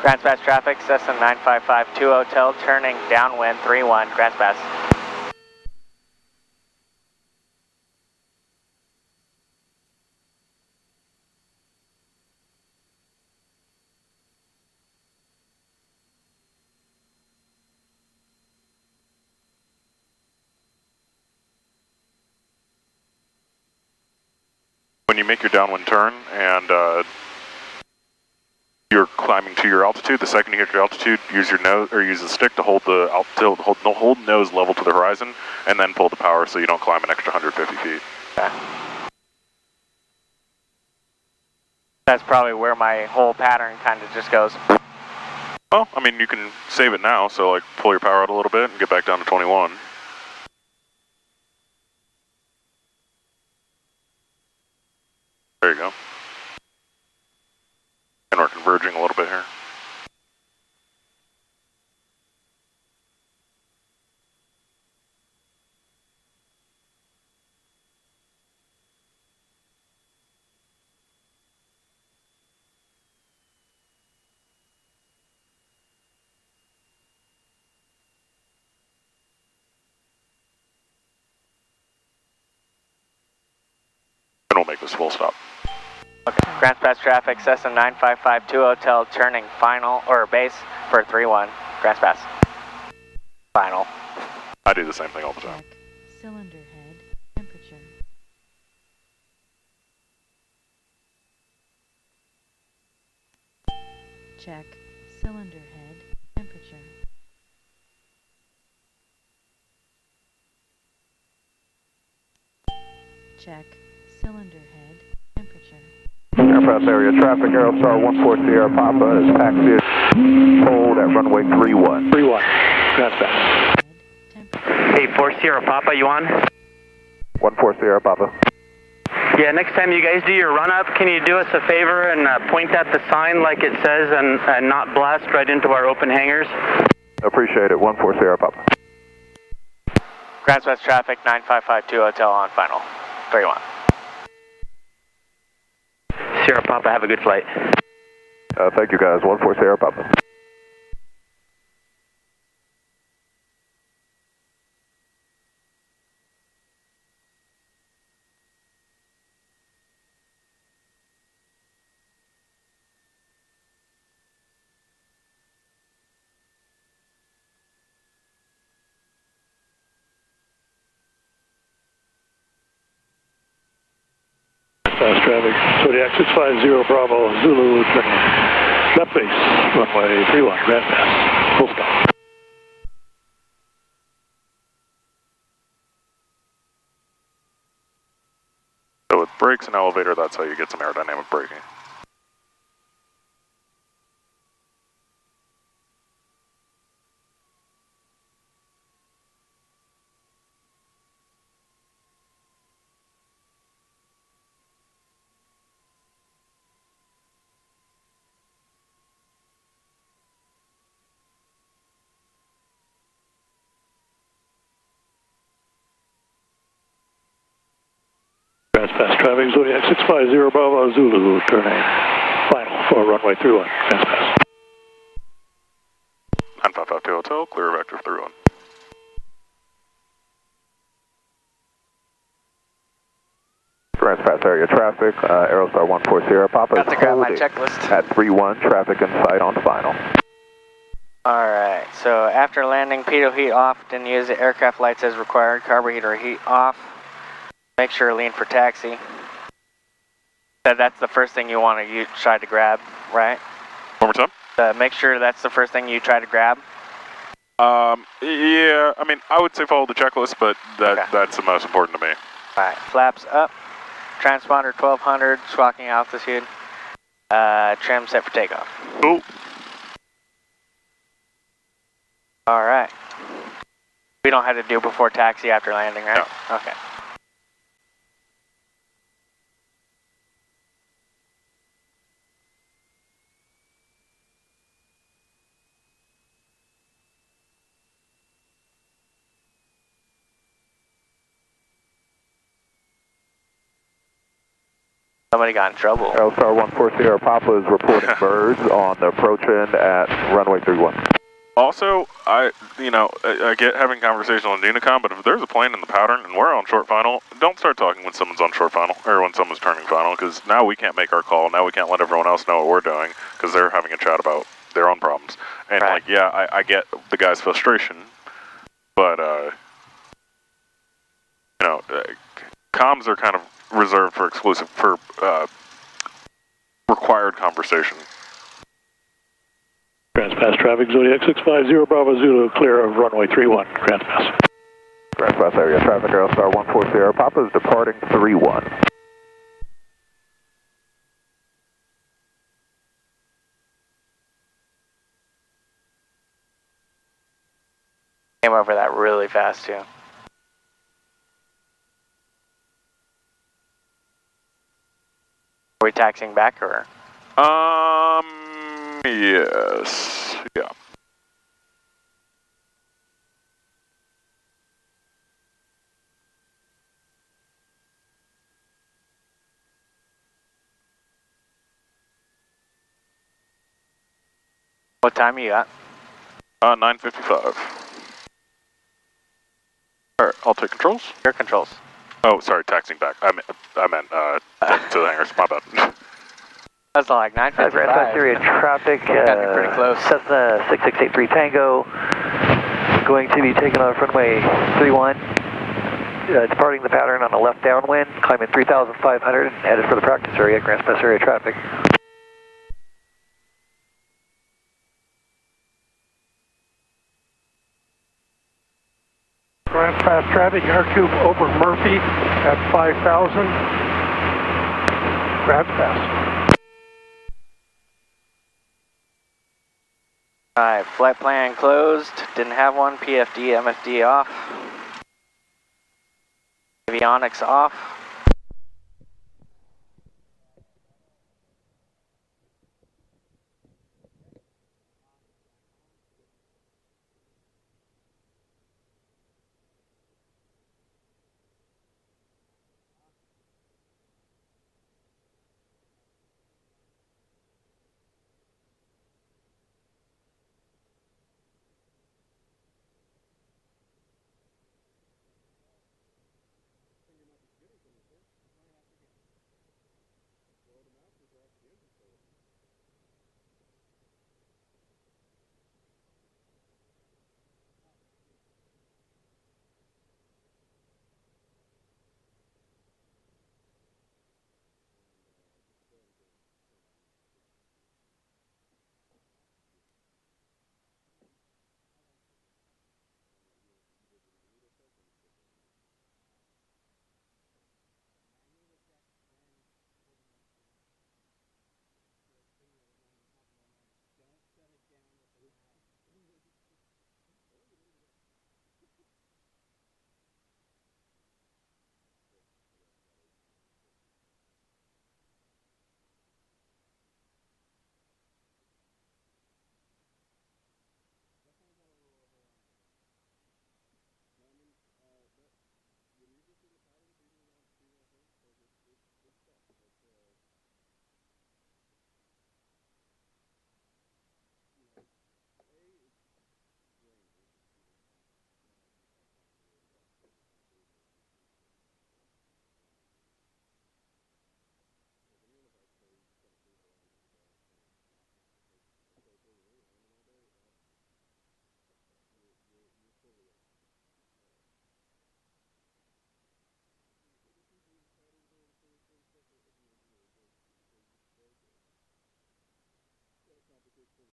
Grants Pass traffic, Cessna 9552, hotel turning downwind 31. Grants Pass. When you make your downwind turn and you're climbing to your altitude, the second you hit your altitude, use your nose or use the stick to hold the hold nose level to the horizon, and then pull the power so you don't climb an extra 150 feet. Okay. That's probably where my whole pattern kind of just goes. Well, I mean, you can save it now, so like pull your power out a little bit and get back down to 21. There you go. And we're converging a little bit here. then we'll make this full stop. Okay, Grants Pass traffic, Cessna 9552 Hotel, turning final, or base for 3-1, Grants Pass. Final. I do the same thing all the time. Check cylinder head temperature. Check cylinder head temperature. Check cylinder head temperature. Airpass area traffic, Aerostar 14 Sierra Papa is taxiing hold at runway 31. 31, Grants Pass. Hey, 4 Sierra Papa, you on? 14 Sierra Papa. Yeah, next time you guys do your run-up, can you do us a favor and point at the sign like it says and not blast right into our open hangars? Appreciate it, 14 Sierra Papa. Grants Pass traffic, 9552 Hotel on final, 3-1. Sierra Papa, have a good flight. Thank you guys, 14 Sierra Papa. Fast traffic, Zodiac 650 Bravo, Zulu, turning left base, runway 31, Grants Pass, full stop. So with brakes and elevator, that's how you get some aerodynamic braking. Grants Pass traffic, Zodiac 650 Bravo, Zulu, turning final for runway 31, Grants Pass. 9552 Hotel, clear vector 31. Grants Pass area traffic, Aerostar 14 Sierra Papa Got is to grab my holding checklist. at 3-1, traffic in sight on final. Alright, so after landing, pitot heat off, didn't use the aircraft lights as required, carburetor heat off. Make sure lean for taxi. That's the first thing you want to try to grab, right? One more time? Make sure that's the first thing you try to grab. Yeah, I mean, I would say follow the checklist, but that's the most important to me. Alright, flaps up, transponder 1200, squawking altitude, trim set for takeoff. Cool. Alright. We don't have to do before taxi after landing, right? No. Okay. Somebody got in trouble. Aerostar 14 Sierra Papa is reporting birds on the approach end at runway 31. Also, I get having conversation on Unicom, but if there's a plane in the pattern and we're on short final, don't start talking when someone's on short final or when someone's turning final, because now we can't make our call. Now we can't let everyone else know what we're doing because they're having a chat about their own problems. And right. like, yeah, I get the guy's frustration, but comms are kind of reserved for required conversation. Grants Pass traffic, Zodiac 650 Bravo, Zulu, clear of runway 31, Grants Pass. Grants Pass area traffic, Aerostar 14 Sierra Papa is departing 3-1. Came over that really fast too. Are we taxiing back or? Yes. Yeah. What time you got? 9:55. Alright, I'll take controls. Air controls. Oh, sorry, taxiing back. I meant to the hangars. My bad. That's like 955. Grand Pass area traffic. Got me pretty close. Cessna 6683 Tango. Going to be taking off runway 31. Departing the pattern on a left downwind, climbing 3,500 and headed for the practice area, Grand Pass area traffic. Grand Pass traffic, aircube over Murphy at 5,000. Grand Pass. Alright, flight plan closed. Didn't have one. PFD, MFD off. Avionics off.